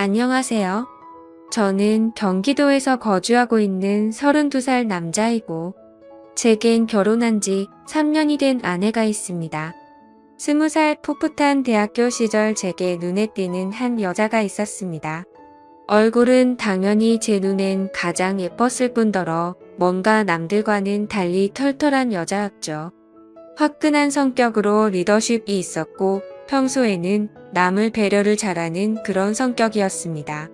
안녕하세요. 저는 경기도에서 거주하고 있는 32살 남자이고, 제겐 결혼한 지 3년이 된 아내가 있습니다. 20살 풋풋한 대학교 시절 제게 눈에 띄는 한 여자가 있었습니다. 얼굴은 당연히 제 눈엔 가장 예뻤을 뿐더러 뭔가 남들과는 달리 털털한 여자였죠. 화끈한 성격으로 리더십이 있었고 평소에는 남을 배려를 잘하는 그런 성격이었습니다.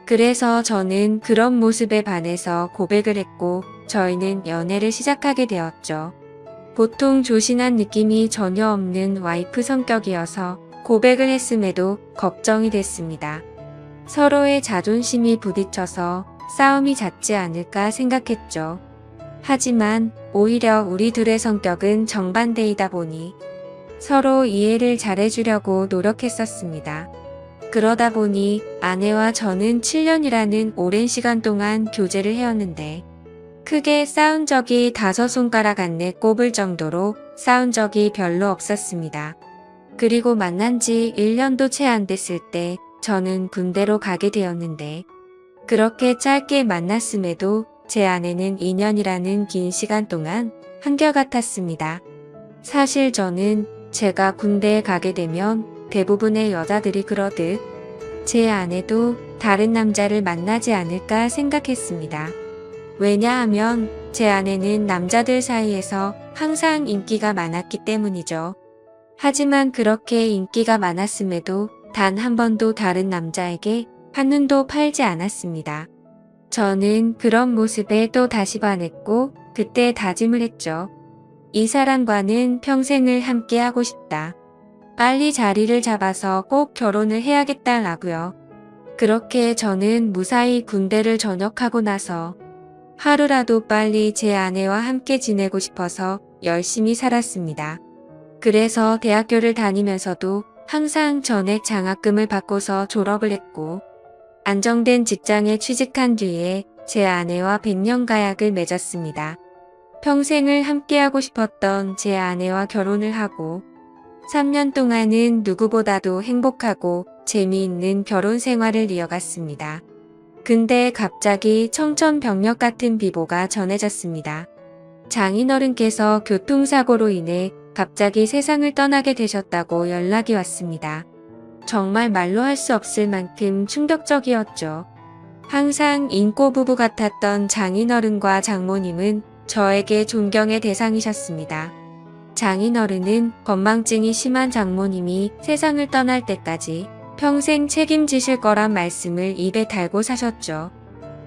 그래서 저는 그런 모습에 반해서 고백을 했고 저희는 연애를 시작하게 되었죠. 보통 조신한 느낌이 전혀 없는 와이프 성격이어서 고백을 했음에도 걱정이 됐습니다. 서로의 자존심이 부딪혀서 싸움이 잦지 않을까 생각했죠. 하지만 오히려 우리 둘의 성격은 정반대이다 보니 서로 이해를 잘해주려고 노력했었습니다. 그러다 보니 아내와 저는 7년이라는 오랜 시간 동안 교제를 해왔는데 크게 싸운 적이 5손가락 안에 꼽을 정도로 싸운 적이 별로 없었습니다. 그리고 만난 지 1년도 채 안 됐을 때 저는 군대로 가게 되었는데 그렇게 짧게 만났음에도 제 아내는 2년이라는 긴 시간 동안 한결같았습니다. 사실 저는 제가 군대에 가게 되면 대부분의 여자들이 그러듯 제 아내도 다른 남자를 만나지 않을까 생각했습니다. 왜냐하면 제 아내는 남자들 사이에서 항상 인기가 많았기 때문이죠. 하지만 그렇게 인기가 많았음에도 단 한 번도 다른 남자에게 한눈도 팔지 않았습니다. 저는 그런 모습에 또 다시 반했고 그때 다짐을 했죠. 이 사람과는 평생을 함께 하고 싶다. 빨리 자리를 잡아서 꼭 결혼을 해야겠다라고요. 그렇게 저는 무사히 군대를 전역하고 나서 하루라도 빨리 제 아내와 함께 지내고 싶어서 열심히 살았습니다. 그래서 대학교를 다니면서도 항상 전액 장학금을 받고서 졸업을 했고 안정된 직장에 취직한 뒤에 제 아내와 백년가약을 맺었습니다. 평생을 함께하고 싶었던 제 아내와 결혼을 하고 3년 동안은 누구보다도 행복하고 재미있는 결혼 생활을 이어갔습니다. 근데 갑자기 청천벽력 같은 비보가 전해졌습니다. 장인어른께서 교통사고로 인해 갑자기 세상을 떠나게 되셨다고 연락이 왔습니다. 정말 말로 할 수 없을 만큼 충격적이었죠. 항상 인꼬부부 같았던 장인어른과 장모님은 저에게 존경의 대상이셨습니다. 장인어른은 건망증이 심한 장모님이 세상을 떠날 때까지 평생 책임지실 거란 말씀을 입에 달고 사셨죠.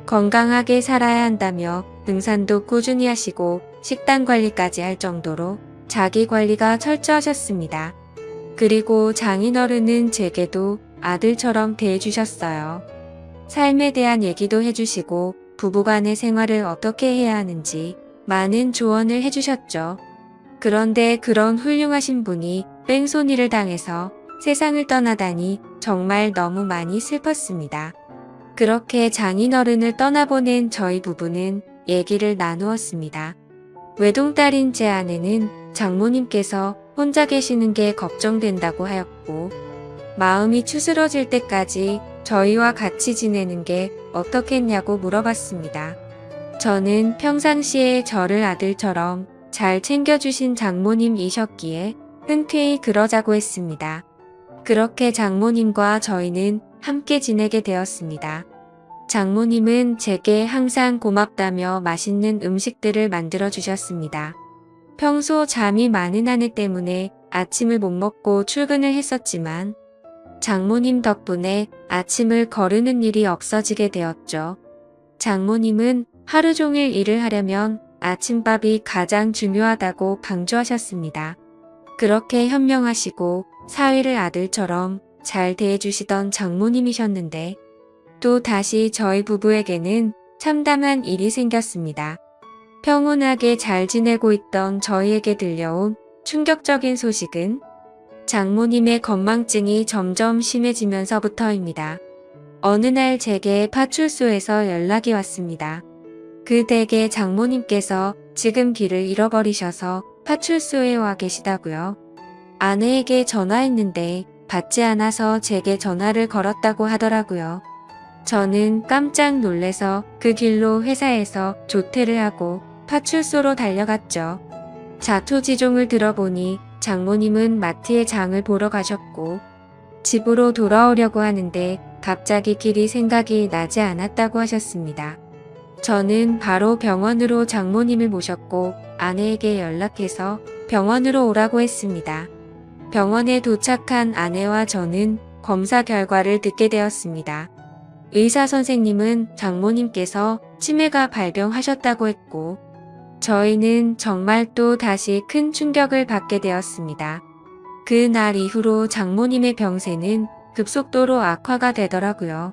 건강하게 살아야 한다며 등산도 꾸준히 하시고 식단 관리까지 할 정도로 자기 관리가 철저하셨습니다. 그리고 장인어른은 제게도 아들처럼 대해주셨어요. 삶에 대한 얘기도 해주시고 부부간의 생활을 어떻게 해야 하는지 많은 조언을 해주셨죠. 그런데 그런 훌륭하신 분이 뺑소니를 당해서 세상을 떠나다니 정말 너무 많이 슬펐습니다. 그렇게 장인어른을 떠나보낸 저희 부부는 얘기를 나누었습니다. 외동딸인 제 아내는 장모님께서 혼자 계시는 게 걱정된다고 하였고 마음이 추스러질 때까지 저희와 같이 지내는 게 어떻겠냐고 물어봤습니다. 저는 평상시에 저를 아들처럼 잘 챙겨주신 장모님이셨기에 흔쾌히 그러자고 했습니다. 그렇게 장모님과 저희는 함께 지내게 되었습니다. 장모님은 제게 항상 고맙다며 맛있는 음식들을 만들어 주셨습니다. 평소 잠이 많은 아내 때문에 아침을 못 먹고 출근을 했었지만 장모님 덕분에 아침을 거르는 일이 없어지게 되었죠. 장모님은 하루 종일 일을 하려면 아침밥이 가장 중요하다고 강조하셨습니다. 그렇게 현명하시고 사위를 아들처럼 잘 대해주시던 장모님이셨는데 또 다시 저희 부부에게는 참담한 일이 생겼습니다. 평온하게 잘 지내고 있던 저희에게 들려온 충격적인 소식은 장모님의 건망증이 점점 심해지면서부터입니다. 어느 날 제게 파출소에서 연락이 왔습니다. 그 댁에 장모님께서 지금 길을 잃어버리셔서 파출소에 와 계시다고요. 아내에게 전화했는데 받지 않아서 제게 전화를 걸었다고 하더라고요. 저는 깜짝 놀래서 그 길로 회사에서 조퇴를 하고 파출소로 달려갔죠. 자초지종을 들어보니 장모님은 마트에 장을 보러 가셨고 집으로 돌아오려고 하는데 갑자기 길이 생각이 나지 않았다고 하셨습니다. 저는 바로 병원으로 장모님을 모셨고 아내에게 연락해서 병원으로 오라고 했습니다. 병원에 도착한 아내와 저는 검사 결과를 듣게 되었습니다. 의사 선생님은 장모님께서 치매가 발병하셨다고 했고 저희는 정말 또 다시 큰 충격을 받게 되었습니다. 그 날 이후로 장모님의 병세는 급속도로 악화가 되더라고요.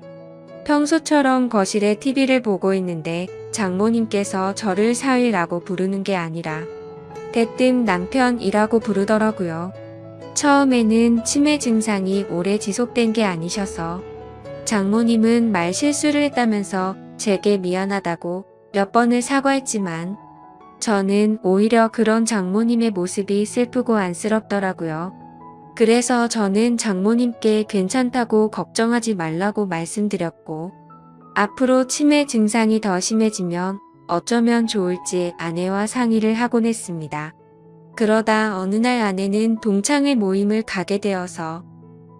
평소처럼 거실에 TV를 보고 있는데 장모님께서 저를 사위라고 부르는 게 아니라 대뜸 남편이라고 부르더라고요. 처음에는 치매 증상이 오래 지속된 게 아니셔서 장모님은 말 실수를 했다면서 제게 미안하다고 몇 번을 사과했지만 저는 오히려 그런 장모님의 모습이 슬프고 안쓰럽더라고요. 그래서 저는 장모님께 괜찮다고 걱정하지 말라고 말씀드렸고 앞으로 치매 증상이 더 심해지면 어쩌면 좋을지 아내와 상의를 하곤 했습니다. 그러다 어느 날 아내는 동창회 모임을 가게 되어서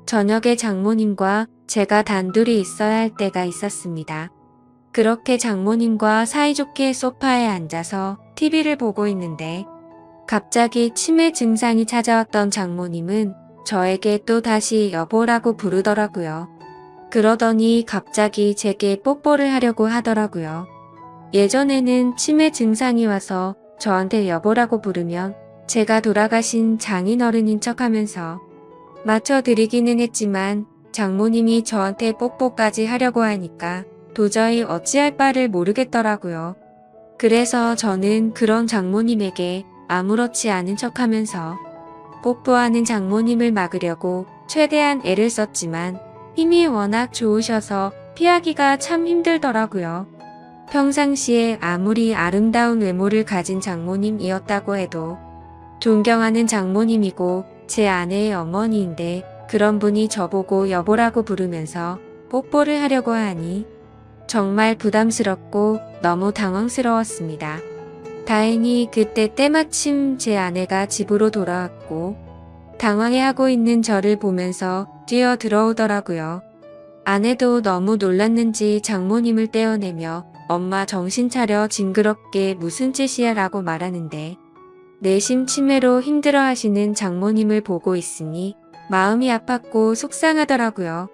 저녁에 장모님과 제가 단둘이 있어야 할 때가 있었습니다. 그렇게 장모님과 사이좋게 소파에 앉아서 TV를 보고 있는데 갑자기 치매 증상이 찾아왔던 장모님은 저에게 또 다시 여보라고 부르더라고요. 그러더니 갑자기 제게 뽀뽀를 하려고 하더라고요. 예전에는 치매 증상이 와서 저한테 여보라고 부르면 제가 돌아가신 장인어른인 척하면서 맞춰드리기는 했지만 장모님이 저한테 뽀뽀까지 하려고 하니까 도저히 어찌할 바를 모르겠더라고요. 그래서 저는 그런 장모님에게 아무렇지 않은 척하면서 뽀뽀하는 장모님을 막으려고 최대한 애를 썼지만 힘이 워낙 좋으셔서 피하기가 참 힘들더라고요. 평상시에 아무리 아름다운 외모를 가진 장모님이었다고 해도 존경하는 장모님이고 제 아내의 어머니인데 그런 분이 저보고 여보라고 부르면서 뽀뽀를 하려고 하니 정말 부담스럽고 너무 당황스러웠습니다. 다행히 그때 때마침 제 아내가 집으로 돌아왔고 당황해하고 있는 저를 보면서 뛰어 들어오더라고요. 아내도 너무 놀랐는지 장모님을 떼어내며 엄마 정신 차려 징그럽게 무슨 짓이야 라고 말하는데 내심 치매로 힘들어하시는 장모님을 보고 있으니 마음이 아팠고 속상하더라고요.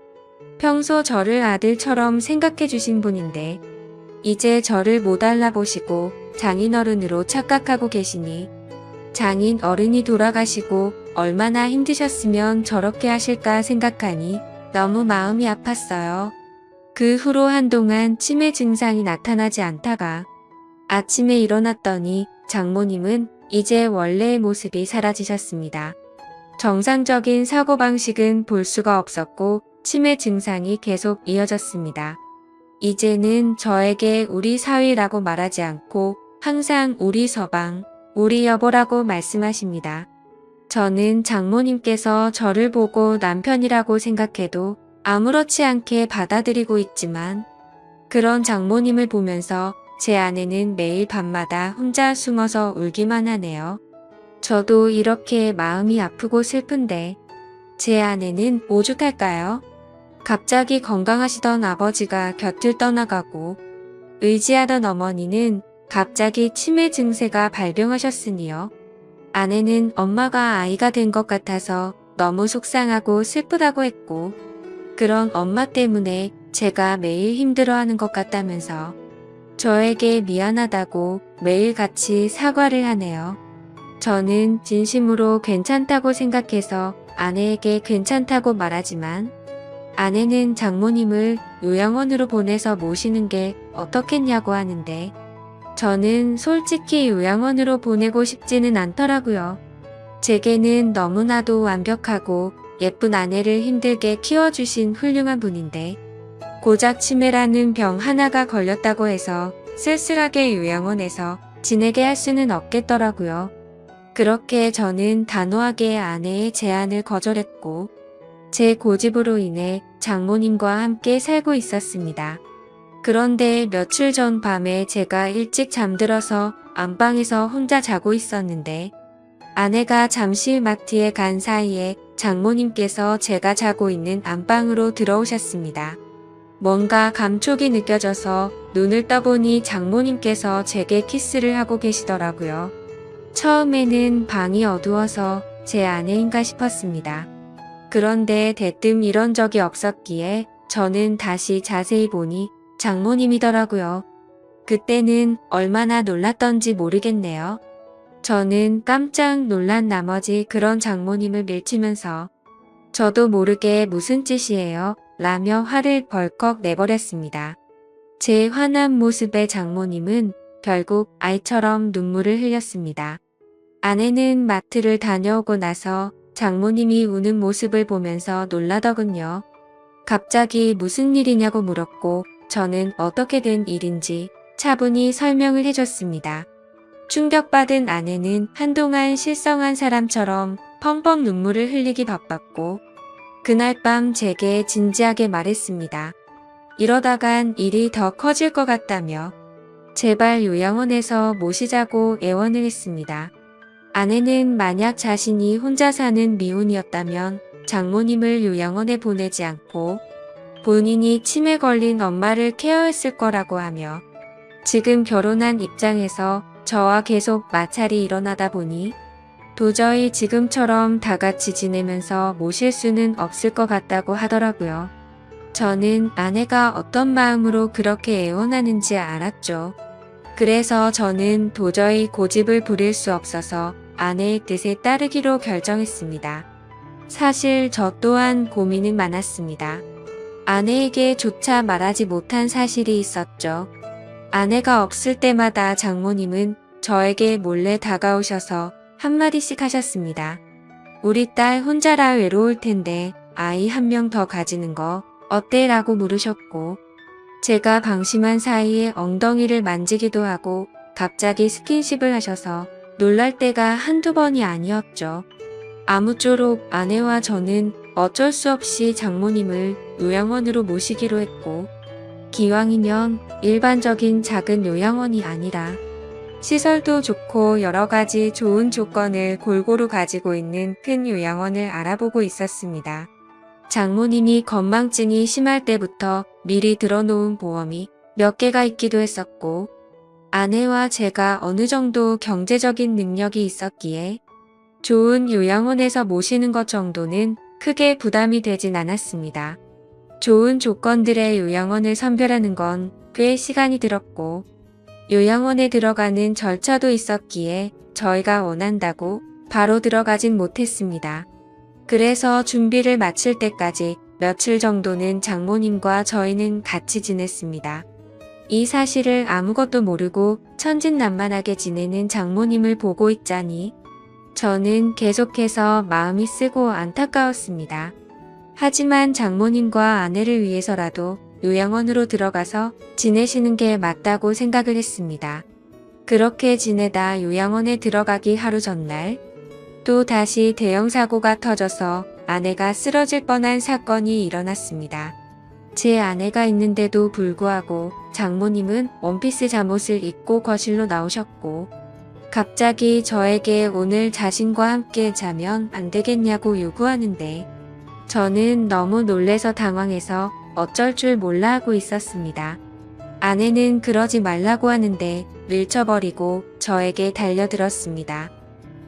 평소 저를 아들처럼 생각해 주신 분인데 이제 저를 못 알아보시고 장인어른으로 착각하고 계시니 장인어른이 돌아가시고 얼마나 힘드셨으면 저렇게 하실까 생각하니 너무 마음이 아팠어요. 그 후로 한동안 치매 증상이 나타나지 않다가 아침에 일어났더니 장모님은 이제 원래의 모습이 사라지셨습니다. 정상적인 사고방식은 볼 수가 없었고 치매 증상이 계속 이어졌습니다. 이제는 저에게 우리 사위라고 말하지 않고 항상 우리 서방, 우리 여보라고 말씀하십니다. 저는 장모님께서 저를 보고 남편이라고 생각해도 아무렇지 않게 받아들이고 있지만 그런 장모님을 보면서 제 아내는 매일 밤마다 혼자 숨어서 울기만 하네요. 저도 이렇게 마음이 아프고 슬픈데 제 아내는 오죽할까요? 갑자기 건강하시던 아버지가 곁을 떠나가고 의지하던 어머니는 갑자기 치매 증세가 발병하셨으니요. 아내는 엄마가 아이가 된 것 같아서 너무 속상하고 슬프다고 했고 그런 엄마 때문에 제가 매일 힘들어하는 것 같다면서 저에게 미안하다고 매일 같이 사과를 하네요. 저는 진심으로 괜찮다고 생각해서 아내에게 괜찮다고 말하지만 아내는 장모님을 요양원으로 보내서 모시는 게 어떻겠냐고 하는데 저는 솔직히 요양원으로 보내고 싶지는 않더라고요. 제게는 너무나도 완벽하고 예쁜 아내를 힘들게 키워주신 훌륭한 분인데 고작 치매라는 병 하나가 걸렸다고 해서 쓸쓸하게 요양원에서 지내게 할 수는 없겠더라고요. 그렇게 저는 단호하게 아내의 제안을 거절했고 제 고집으로 인해 장모님과 함께 살고 있었습니다. 그런데 며칠 전 밤에 제가 일찍 잠들어서 안방에서 혼자 자고 있었는데 아내가 잠시 마트에 간 사이에 장모님께서 제가 자고 있는 안방으로 들어오셨습니다. 뭔가 감촉이 느껴져서 눈을 떠보니 장모님께서 제게 키스를 하고 계시더라고요. 처음에는 방이 어두워서 제 아내인가 싶었습니다. 그런데 대뜸 이런 적이 없었기에 저는 다시 자세히 보니 장모님이더라고요. 그때는 얼마나 놀랐던지 모르겠네요. 저는 깜짝 놀란 나머지 그런 장모님을 밀치면서 저도 모르게 무슨 짓이에요? 라며 화를 벌컥 내버렸습니다. 제 화난 모습에 장모님은 결국 아이처럼 눈물을 흘렸습니다. 아내는 마트를 다녀오고 나서 장모님이 우는 모습을 보면서 놀라더군요. 갑자기 무슨 일이냐고 물었고 저는 어떻게 된 일인지 차분히 설명을 해줬습니다. 충격받은 아내는 한동안 실성한 사람처럼 펑펑 눈물을 흘리기 바빴고 그날 밤 제게 진지하게 말했습니다. 이러다간 일이 더 커질 것 같다며 제발 요양원에서 모시자고 애원을 했습니다. 아내는 만약 자신이 혼자 사는 미혼이었다면 장모님을 요양원에 보내지 않고 본인이 치매 걸린 엄마를 케어했을 거라고 하며 지금 결혼한 입장에서 저와 계속 마찰이 일어나다 보니 도저히 지금처럼 다 같이 지내면서 모실 수는 없을 것 같다고 하더라고요. 저는 아내가 어떤 마음으로 그렇게 애원하는지 알았죠. 그래서 저는 도저히 고집을 부릴 수 없어서 아내의 뜻에 따르기로 결정했습니다. 사실 저 또한 고민은 많았습니다. 아내에게 조차 말하지 못한 사실이 있었죠. 아내가 없을 때마다 장모님은 저에게 몰래 다가오셔서 한마디씩 하셨습니다. 우리 딸 혼자라 외로울 텐데 아이 한 명 더 가지는 거 어때? 라고 물으셨고 제가 방심한 사이에 엉덩이를 만지기도 하고 갑자기 스킨십을 하셔서 놀랄 때가 한두 번이 아니었죠. 아무쪼록 아내와 저는 어쩔 수 없이 장모님을 요양원으로 모시기로 했고 기왕이면 일반적인 작은 요양원이 아니라 시설도 좋고 여러 가지 좋은 조건을 골고루 가지고 있는 큰 요양원을 알아보고 있었습니다. 장모님이 건망증이 심할 때부터 미리 들어놓은 보험이 몇 개가 있기도 했었고 아내와 제가 어느 정도 경제적인 능력이 있었기에 좋은 요양원에서 모시는 것 정도는 크게 부담이 되진 않았습니다. 좋은 조건들의 요양원을 선별하는 건 꽤 시간이 들었고 요양원에 들어가는 절차도 있었기에 저희가 원한다고 바로 들어가진 못했습니다. 그래서 준비를 마칠 때까지 며칠 정도는 장모님과 저희는 같이 지냈습니다. 이 사실을 아무것도 모르고 천진난만하게 지내는 장모님을 보고 있자니 저는 계속해서 마음이 쓰고 안타까웠습니다. 하지만 장모님과 아내를 위해서라도 요양원으로 들어가서 지내시는 게 맞다고 생각을 했습니다. 그렇게 지내다 요양원에 들어가기 하루 전날 또 다시 대형 사고가 터져서 아내가 쓰러질 뻔한 사건이 일어났습니다. 제 아내가 있는데도 불구하고 장모님은 원피스 잠옷을 입고 거실로 나오셨고 갑자기 저에게 오늘 자신과 함께 자면 안 되겠냐고 요구하는데 저는 너무 놀래서 당황해서 어쩔 줄 몰라 하고 있었습니다. 아내는 그러지 말라고 하는데 밀쳐버리고 저에게 달려들었습니다.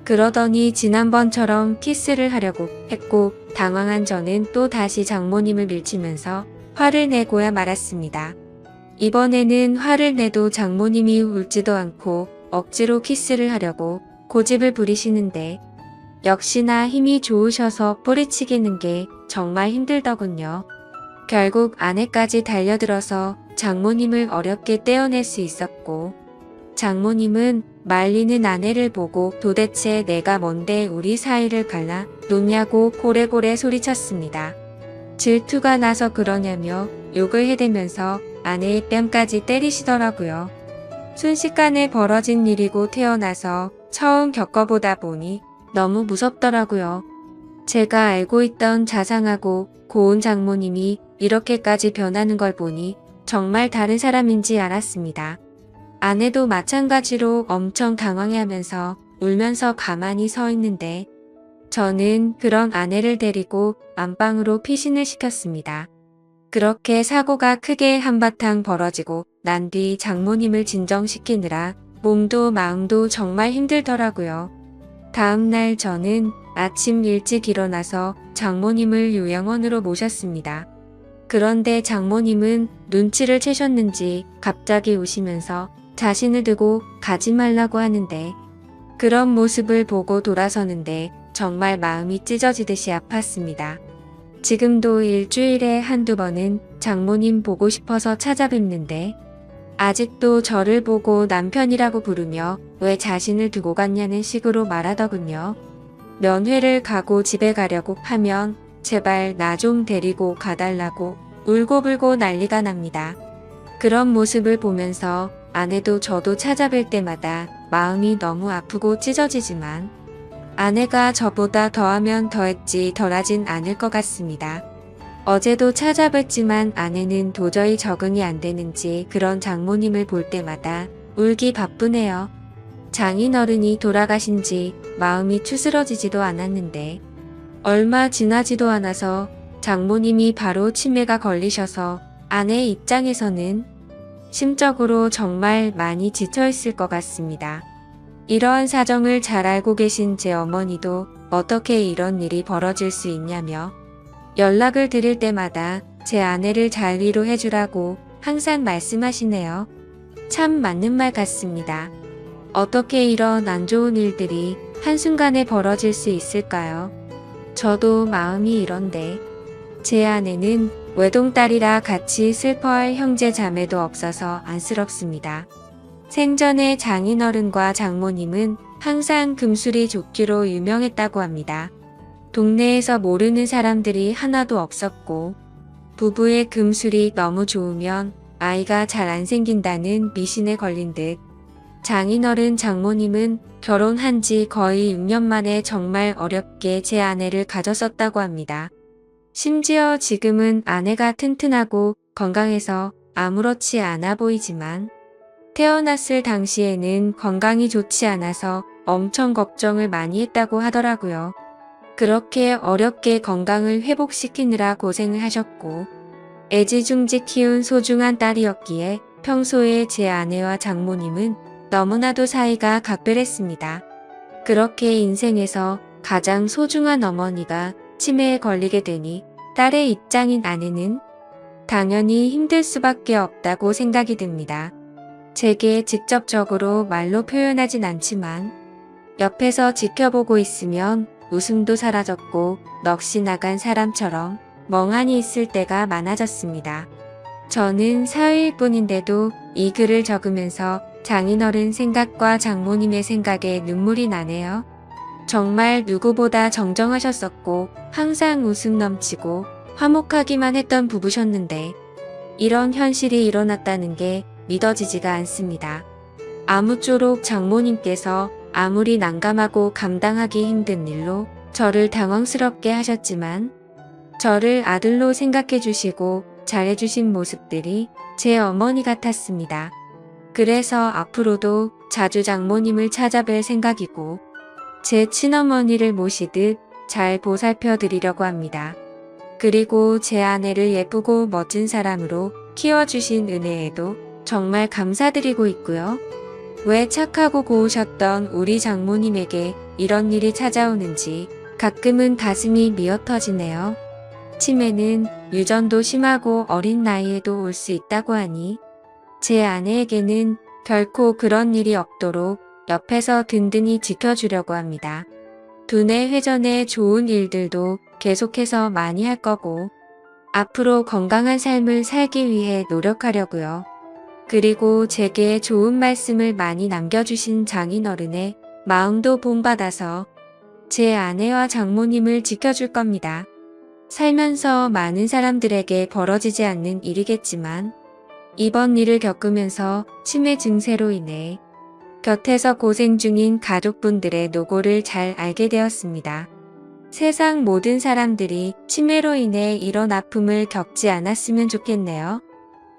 그러더니 지난번처럼 키스를 하려고 했고 당황한 저는 또 다시 장모님을 밀치면서 화를 내고야 말았습니다. 이번에는 화를 내도 장모님이 울지도 않고 억지로 키스를 하려고 고집을 부리시는데 역시나 힘이 좋으셔서 뿌리치기는 게 정말 힘들더군요. 결국 아내까지 달려들어서 장모님을 어렵게 떼어낼 수 있었고 장모님은 말리는 아내를 보고 도대체 내가 뭔데 우리 사이를 갈라 놓냐고 고래고래 소리쳤습니다. 질투가 나서 그러냐며 욕을 해대면서 아내의 뺨까지 때리시더라고요. 순식간에 벌어진 일이고 태어나서 처음 겪어보다 보니 너무 무섭더라고요. 제가 알고 있던 자상하고 고운 장모님이 이렇게까지 변하는 걸 보니 정말 다른 사람인지 알았습니다. 아내도 마찬가지로 엄청 당황해하면서 울면서 가만히 서 있는데 저는 그런 아내를 데리고 안방으로 피신을 시켰습니다. 그렇게 사고가 크게 한바탕 벌어지고 난 뒤 장모님을 진정시키느라 몸도 마음도 정말 힘들더라고요. 다음날 저는 아침 일찍 일어나서 장모님을 요양원으로 모셨습니다. 그런데 장모님은 눈치를 채셨는지 갑자기 우시면서 자신을 두고 가지 말라고 하는데 그런 모습을 보고 돌아서는데 정말 마음이 찢어지듯이 아팠습니다. 지금도 일주일에 한두 번은 장모님 보고 싶어서 찾아뵙는데 아직도 저를 보고 남편이라고 부르며 왜 자신을 두고 갔냐는 식으로 말하더군요. 면회를 가고 집에 가려고 하면 제발 나 좀 데리고 가달라고 울고불고 난리가 납니다. 그런 모습을 보면서 아내도 저도 찾아뵐 때마다 마음이 너무 아프고 찢어지지만 아내가 저보다 더하면 더했지 덜하진 않을 것 같습니다. 어제도 찾아뵀지만 아내는 도저히 적응이 안 되는지 그런 장모님을 볼 때마다 울기 바쁘네요. 장인어른이 돌아가신 지 마음이 추스러지지도 않았는데 얼마 지나지도 않아서 장모님이 바로 치매가 걸리셔서 아내 입장에서는 심적으로 정말 많이 지쳐있을 것 같습니다. 이러한 사정을 잘 알고 계신 제 어머니도 어떻게 이런 일이 벌어질 수 있냐며 연락을 드릴 때마다 제 아내를 잘 위로해주라고 항상 말씀하시네요. 참 맞는 말 같습니다. 어떻게 이런 안 좋은 일들이 한순간에 벌어질 수 있을까요? 저도 마음이 이런데 제 아내는 외동딸이라 같이 슬퍼할 형제 자매도 없어서 안쓰럽습니다. 생전에 장인어른과 장모님은 항상 금술이 좋기로 유명했다고 합니다. 동네에서 모르는 사람들이 하나도 없었고 부부의 금술이 너무 좋으면 아이가 잘 안 생긴다는 미신에 걸린 듯 장인어른 장모님은 결혼한 지 거의 6년 만에 정말 어렵게 제 아내를 가졌었다고 합니다. 심지어 지금은 아내가 튼튼하고 건강해서 아무렇지 않아 보이지만 태어났을 당시에는 건강이 좋지 않아서 엄청 걱정을 많이 했다고 하더라고요. 그렇게 어렵게 건강을 회복시키느라 고생을 하셨고 애지중지 키운 소중한 딸이었기에 평소에 제 아내와 장모님은 너무나도 사이가 각별했습니다. 그렇게 인생에서 가장 소중한 어머니가 치매에 걸리게 되니 딸의 입장인 아내는 당연히 힘들 수밖에 없다고 생각이 듭니다. 제게 직접적으로 말로 표현하진 않지만 옆에서 지켜보고 있으면 웃음도 사라졌고 넋이 나간 사람처럼 멍하니 있을 때가 많아졌습니다. 저는 사회일 뿐인데도 이 글을 적으면서 장인어른 생각과 장모님의 생각에 눈물이 나네요. 정말 누구보다 정정하셨었고 항상 웃음 넘치고 화목하기만 했던 부부셨는데 이런 현실이 일어났다는 게 믿어지지가 않습니다. 아무쪼록 장모님께서 아무리 난감하고 감당하기 힘든 일로 저를 당황스럽게 하셨지만 저를 아들로 생각해 주시고 잘해주신 모습들이 제 어머니 같았습니다. 그래서 앞으로도 자주 장모님을 찾아뵐 생각이고 제 친어머니를 모시듯 잘 보살펴 드리려고 합니다. 그리고 제 아내를 예쁘고 멋진 사람으로 키워주신 은혜에도 정말 감사드리고 있고요. 왜 착하고 고우셨던 우리 장모님에게 이런 일이 찾아오는지 가끔은 가슴이 미어터지네요. 치매는 유전도 심하고 어린 나이에도 올 수 있다고 하니 제 아내에게는 결코 그런 일이 없도록 옆에서 든든히 지켜주려고 합니다. 두뇌 회전에 좋은 일들도 계속해서 많이 할 거고 앞으로 건강한 삶을 살기 위해 노력하려고요. 그리고 제게 좋은 말씀을 많이 남겨주신 장인어른의 마음도 본받아서 제 아내와 장모님을 지켜줄 겁니다. 살면서 많은 사람들에게 벌어지지 않는 일이겠지만 이번 일을 겪으면서 치매 증세로 인해 곁에서 고생 중인 가족분들의 노고를 잘 알게 되었습니다. 세상 모든 사람들이 치매로 인해 이런 아픔을 겪지 않았으면 좋겠네요.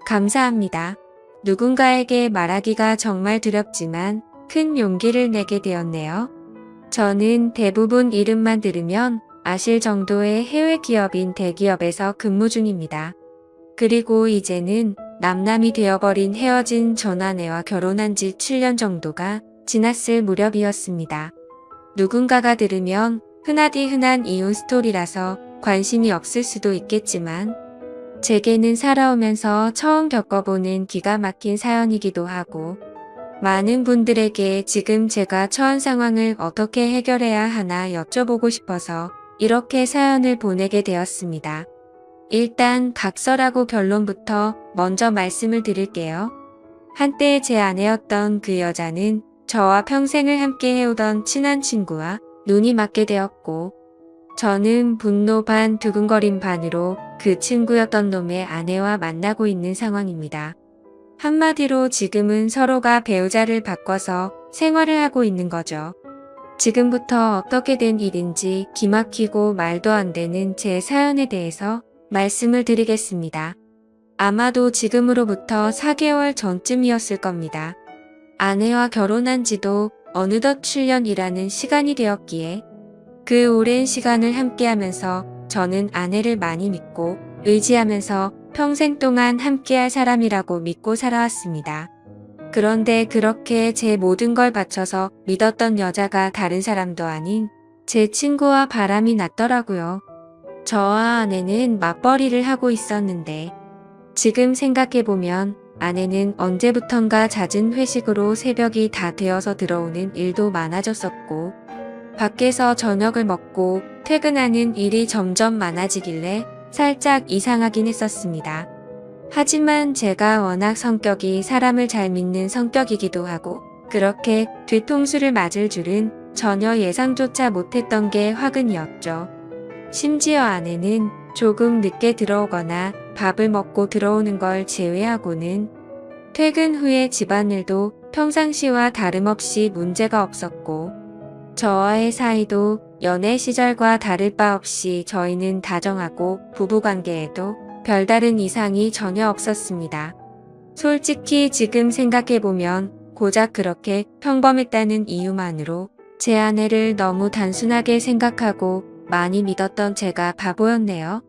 감사합니다. 누군가에게 말하기가 정말 두렵지만 큰 용기를 내게 되었네요. 저는 대부분 이름만 들으면 아실 정도의 해외 기업인 대기업에서 근무 중입니다. 그리고 이제는 남남이 되어버린 헤어진 전 아내와 결혼한 지 7년 정도가 지났을 무렵이었습니다. 누군가가 들으면 흔하디 흔한 이혼 스토리라서 관심이 없을 수도 있겠지만 제게는 살아오면서 처음 겪어보는 기가 막힌 사연이기도 하고 많은 분들에게 지금 제가 처한 상황을 어떻게 해결해야 하나 여쭤보고 싶어서 이렇게 사연을 보내게 되었습니다. 일단 각설하고 결론부터 먼저 말씀을 드릴게요. 한때 제 아내였던 그 여자는 저와 평생을 함께 해오던 친한 친구와 눈이 맞게 되었고 저는 분노 반 두근거림 반으로 그 친구였던 놈의 아내와 만나고 있는 상황입니다. 한마디로 지금은 서로가 배우자를 바꿔서 생활을 하고 있는 거죠. 지금부터 어떻게 된 일인지 기막히고 말도 안 되는 제 사연에 대해서 말씀을 드리겠습니다. 아마도 지금으로부터 4개월 전쯤이었을 겁니다. 아내와 결혼한 지도 어느덧 7년이라는 시간이 되었기에 그 오랜 시간을 함께하면서 저는 아내를 많이 믿고 의지하면서 평생 동안 함께할 사람이라고 믿고 살아왔습니다. 그런데 그렇게 제 모든 걸 바쳐서 믿었던 여자가 다른 사람도 아닌 제 친구와 바람이 났더라고요. 저와 아내는 맞벌이를 하고 있었는데 지금 생각해보면 아내는 언제부턴가 잦은 회식으로 새벽이 다 되어서 들어오는 일도 많아졌었고 밖에서 저녁을 먹고 퇴근하는 일이 점점 많아지길래 살짝 이상하긴 했었습니다. 하지만 제가 워낙 성격이 사람을 잘 믿는 성격이기도 하고 그렇게 뒤통수를 맞을 줄은 전혀 예상조차 못했던 게 화근이었죠. 심지어 아내는 조금 늦게 들어오거나 밥을 먹고 들어오는 걸 제외하고는 퇴근 후에 집안일도 평상시와 다름없이 문제가 없었고 저와의 사이도 연애 시절과 다를 바 없이 저희는 다정하고 부부관계에도 별다른 이상이 전혀 없었습니다. 솔직히 지금 생각해보면 고작 그렇게 평범했다는 이유만으로 제 아내를 너무 단순하게 생각하고 많이 믿었던 제가 바보였네요.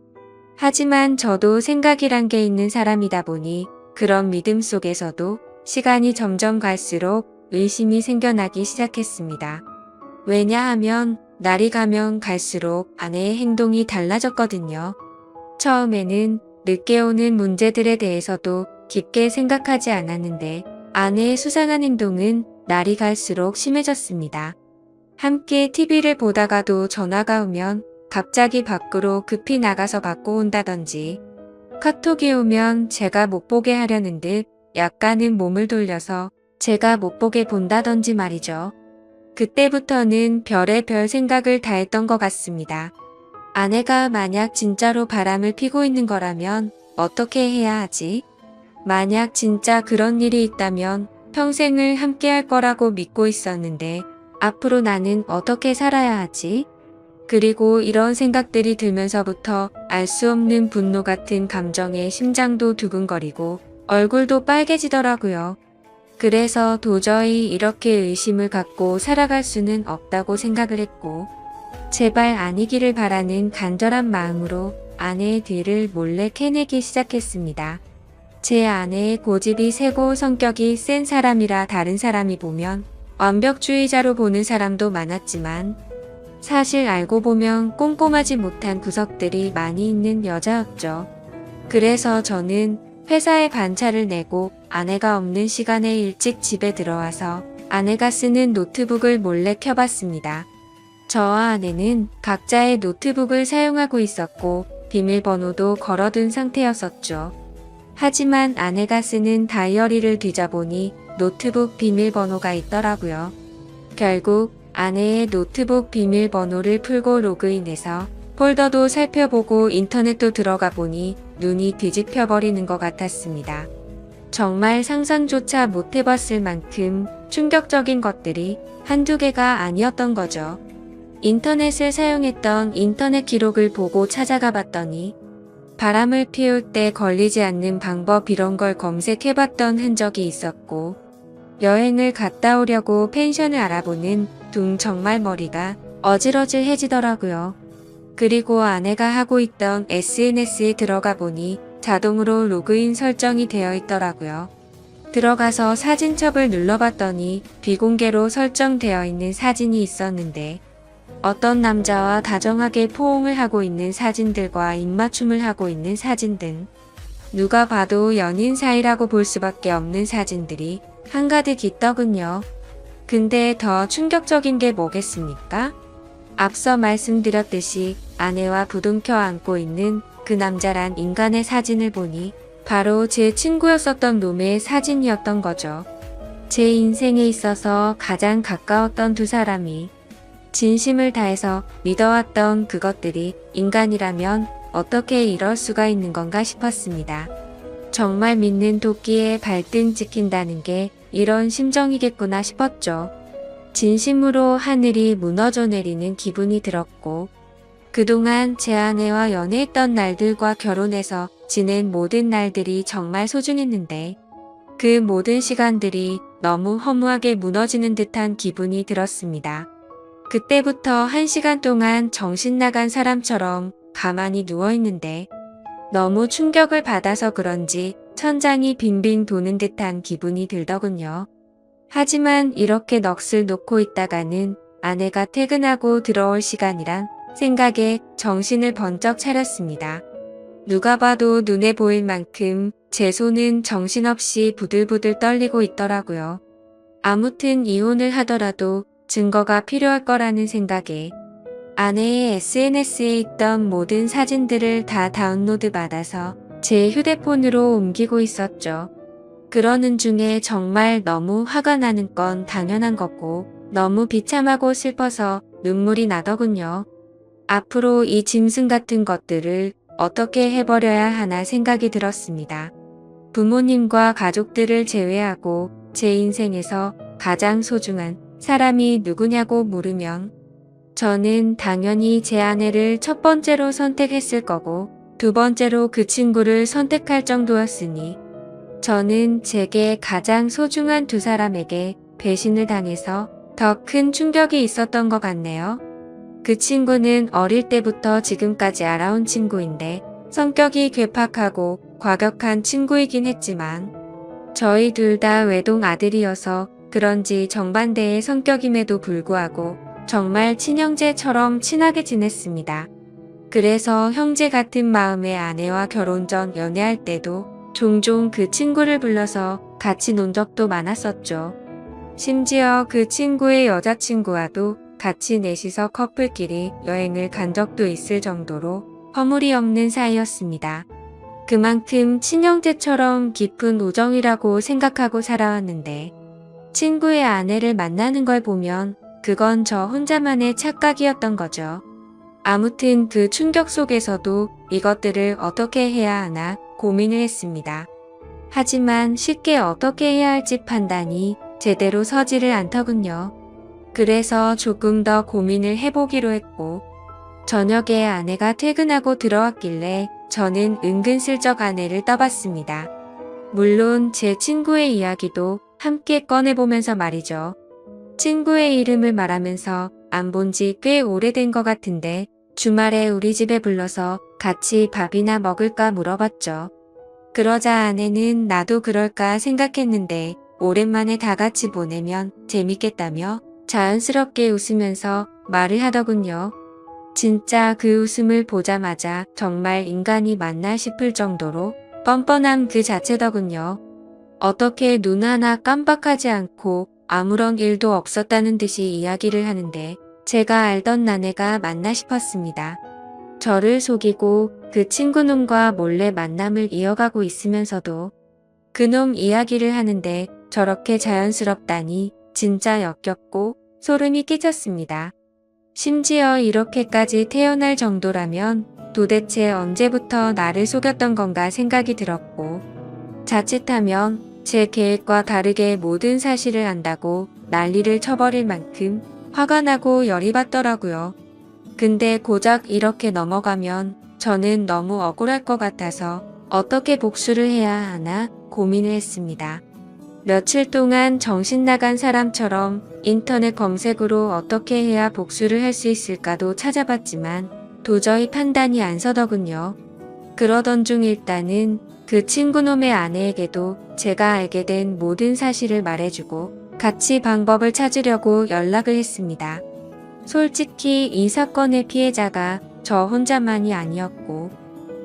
하지만 저도 생각이란 게 있는 사람이다 보니 그런 믿음 속에서도 시간이 점점 갈수록 의심이 생겨나기 시작했습니다. 왜냐하면 날이 가면 갈수록 아내의 행동이 달라졌거든요. 처음에는 늦게 오는 문제들에 대해서도 깊게 생각하지 않았는데 아내의 수상한 행동은 날이 갈수록 심해졌습니다. 함께 TV를 보다가도 전화가 오면 갑자기 밖으로 급히 나가서 받고 온다든지 카톡이 오면 제가 못 보게 하려는 듯 약간은 몸을 돌려서 제가 못 보게 본다든지 말이죠. 그때부터는 별의별 생각을 다 했던 것 같습니다. 아내가 만약 진짜로 바람을 피고 있는 거라면 어떻게 해야 하지? 만약 진짜 그런 일이 있다면 평생을 함께 할 거라고 믿고 있었는데 앞으로 나는 어떻게 살아야 하지? 그리고 이런 생각들이 들면서부터 알 수 없는 분노 같은 감정에 심장도 두근거리고 얼굴도 빨개지더라고요. 그래서 도저히 이렇게 의심을 갖고 살아갈 수는 없다고 생각을 했고 제발 아니기를 바라는 간절한 마음으로 아내의 뒤를 몰래 캐내기 시작했습니다. 제 아내의 고집이 세고 성격이 센 사람이라 다른 사람이 보면 완벽주의자로 보는 사람도 많았지만 사실 알고 보면 꼼꼼하지 못한 구석들이 많이 있는 여자였죠. 그래서 저는 회사에 반차를 내고 아내가 없는 시간에 일찍 집에 들어와서 아내가 쓰는 노트북을 몰래 켜봤습니다. 저와 아내는 각자의 노트북을 사용하고 있었고 비밀번호도 걸어둔 상태였었죠. 하지만 아내가 쓰는 다이어리를 뒤져보니 노트북 비밀번호가 있더라고요. 결국 아내의 노트북 비밀번호를 풀고 로그인해서 폴더도 살펴보고 인터넷도 들어가 보니 눈이 뒤집혀버리는 것 같았습니다. 정말 상상조차 못해봤을 만큼 충격적인 것들이 한두 개가 아니었던 거죠. 인터넷을 사용했던 인터넷 기록을 보고 찾아가 봤더니 바람을 피울 때 걸리지 않는 방법 이런 걸 검색해 봤던 흔적이 있었고, 여행을 갔다 오려고 펜션을 알아보는 둥 정말 머리가 어질어질해지더라고요. 그리고 아내가 하고 있던 SNS에 들어가 보니 자동으로 로그인 설정이 되어 있더라고요. 들어가서 사진첩을 눌러봤더니 비공개로 설정되어 있는 사진이 있었는데, 어떤 남자와 다정하게 포옹을 하고 있는 사진들과 입맞춤을 하고 있는 사진 등 누가 봐도 연인 사이라고 볼 수밖에 없는 사진들이 한가득 있더군요. 근데 더 충격적인 게 뭐겠습니까? 앞서 말씀드렸듯이 아내와 부둥켜 안고 있는 그 남자란 인간의 사진을 보니 바로 제 친구였었던 놈의 사진이었던 거죠. 제 인생에 있어서 가장 가까웠던 두 사람이 진심을 다해서 믿어왔던 그것들이 인간이라면 어떻게 이럴 수가 있는 건가 싶었습니다. 정말 믿는 도끼에 발등 찍힌다는 게 이런 심정이겠구나 싶었죠. 진심으로 하늘이 무너져 내리는 기분이 들었고, 그동안 제 아내와 연애했던 날들과 결혼해서 지낸 모든 날들이 정말 소중했는데, 그 모든 시간들이 너무 허무하게 무너지는 듯한 기분이 들었습니다. 그때부터 1시간 동안 정신 나간 사람처럼 가만히 누워있는데, 너무 충격을 받아서 그런지 천장이 빙빙 도는 듯한 기분이 들더군요. 하지만 이렇게 넋을 놓고 있다가는 아내가 퇴근하고 들어올 시간이란 생각에 정신을 번쩍 차렸습니다. 누가 봐도 눈에 보일 만큼 제 손은 정신없이 부들부들 떨리고 있더라고요. 아무튼 이혼을 하더라도 증거가 필요할 거라는 생각에 아내의 SNS에 있던 모든 사진들을 다 다운로드 받아서 제 휴대폰으로 옮기고 있었죠. 그러는 중에 정말 너무 화가 나는 건 당연한 거고 너무 비참하고 슬퍼서 눈물이 나더군요. 앞으로 이 짐승 같은 것들을 어떻게 해버려야 하나 생각이 들었습니다. 부모님과 가족들을 제외하고 제 인생에서 가장 소중한 사람이 누구냐고 물으면 저는 당연히 제 아내를 첫 번째로 선택했을 거고 두 번째로 그 친구를 선택할 정도였으니 저는 제게 가장 소중한 두 사람에게 배신을 당해서 더 큰 충격이 있었던 것 같네요. 그 친구는 어릴 때부터 지금까지 알아온 친구인데 성격이 괴팍하고 과격한 친구이긴 했지만 저희 둘 다 외동 아들이어서 그런지 정반대의 성격임에도 불구하고 정말 친형제처럼 친하게 지냈습니다. 그래서 형제 같은 마음의 아내와 결혼 전 연애할 때도 종종 그 친구를 불러서 같이 논 적도 많았었죠. 심지어 그 친구의 여자친구와도 같이 넷이서 커플끼리 여행을 간 적도 있을 정도로 허물이 없는 사이였습니다. 그만큼 친형제처럼 깊은 우정이라고 생각하고 살아왔는데 친구의 아내를 만나는 걸 보면 그건 저 혼자만의 착각이었던 거죠. 아무튼 그 충격 속에서도 이것들을 어떻게 해야 하나 고민을 했습니다. 하지만 쉽게 어떻게 해야 할지 판단이 제대로 서지를 않더군요. 그래서 조금 더 고민을 해보기로 했고 저녁에 아내가 퇴근하고 들어왔길래 저는 은근슬쩍 아내를 떠봤습니다. 물론 제 친구의 이야기도 함께 꺼내보면서 말이죠. 친구의 이름을 말하면서 안 본 지 꽤 오래된 것 같은데 주말에 우리 집에 불러서 같이 밥이나 먹을까 물어봤죠. 그러자 아내는 나도 그럴까 생각했는데 오랜만에 다 같이 보내면 재밌겠다며 자연스럽게 웃으면서 말을 하더군요. 진짜 그 웃음을 보자마자 정말 인간이 맞나 싶을 정도로 뻔뻔함 그 자체더군요. 어떻게 눈 하나 깜빡하지 않고 아무런 일도 없었다는 듯이 이야기를 하는데 제가 알던 아내가 맞나 싶었습니다. 저를 속이고 그 친구놈과 몰래 만남을 이어가고 있으면서도 그놈 이야기를 하는데 저렇게 자연스럽다니 진짜 역겹고 소름이 끼쳤습니다. 심지어 이렇게까지 태어날 정도라면 도대체 언제부터 나를 속였던 건가 생각이 들었고 자칫하면 제 계획과 다르게 모든 사실을 안다고 난리를 쳐버릴 만큼 화가 나고 열이 받더라고요. 근데 고작 이렇게 넘어가면 저는 너무 억울할 것 같아서 어떻게 복수를 해야 하나 고민을 했습니다. 며칠 동안 정신 나간 사람처럼 인터넷 검색으로 어떻게 해야 복수를 할 수 있을까도 찾아봤지만 도저히 판단이 안 서더군요. 그러던 중 일단은 그 친구놈의 아내에게도 제가 알게 된 모든 사실을 말해주고 같이 방법을 찾으려고 연락을 했습니다. 솔직히 이 사건의 피해자가 저 혼자만이 아니었고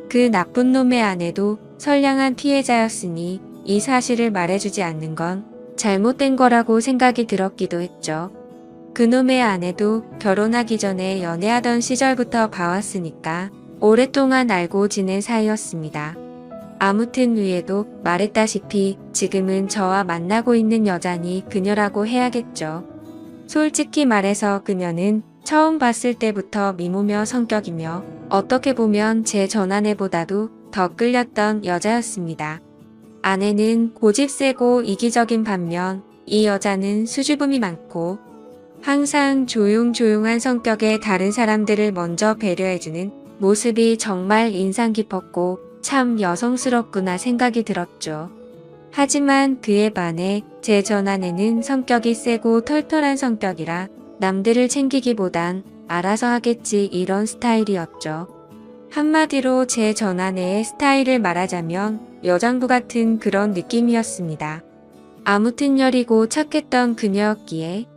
그 나쁜 놈의 아내도 선량한 피해자였으니 이 사실을 말해주지 않는 건 잘못된 거라고 생각이 들었기도 했죠. 그놈의 아내도 결혼하기 전에 연애하던 시절부터 봐왔으니까 오랫동안 알고 지낸 사이였습니다. 아무튼 위에도 말했다시피 지금은 저와 만나고 있는 여자니 그녀라고 해야겠죠. 솔직히 말해서 그녀는 처음 봤을 때부터 미모며 성격이며 어떻게 보면 제 전아내보다도 더 끌렸던 여자였습니다. 아내는 고집 세고 이기적인 반면 이 여자는 수줍음이 많고 항상 조용조용한 성격의 다른 사람들을 먼저 배려해주는 모습이 정말 인상 깊었고 참 여성스럽구나 생각이 들었죠. 하지만 그에 반해 제 전아내는 성격이 세고 털털한 성격이라 남들을 챙기기보단 알아서 하겠지 이런 스타일이었죠. 한마디로 제 전아내의 스타일을 말하자면 여장부 같은 그런 느낌이었습니다. 아무튼 여리고 착했던 그녀였기에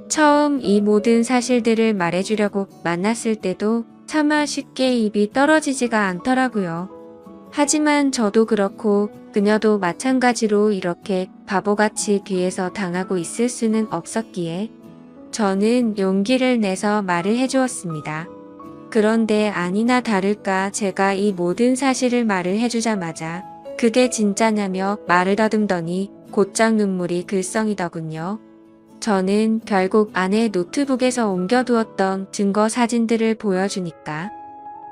처음 이 모든 사실들을 말해주려고 만났을 때도 차마 쉽게 입이 떨어지지가 않더라고요. 하지만 저도 그렇고 그녀도 마찬가지로 이렇게 바보같이 뒤에서 당하고 있을 수는 없었기에 저는 용기를 내서 말을 해주었습니다. 그런데 아니나 다를까 제가 이 모든 사실을 말을 해주자마자 그게 진짜냐며 말을 더듬더니 곧장 눈물이 글썽이더군요. 저는 결국 아내 노트북에서 옮겨두었던 증거 사진들을 보여주니까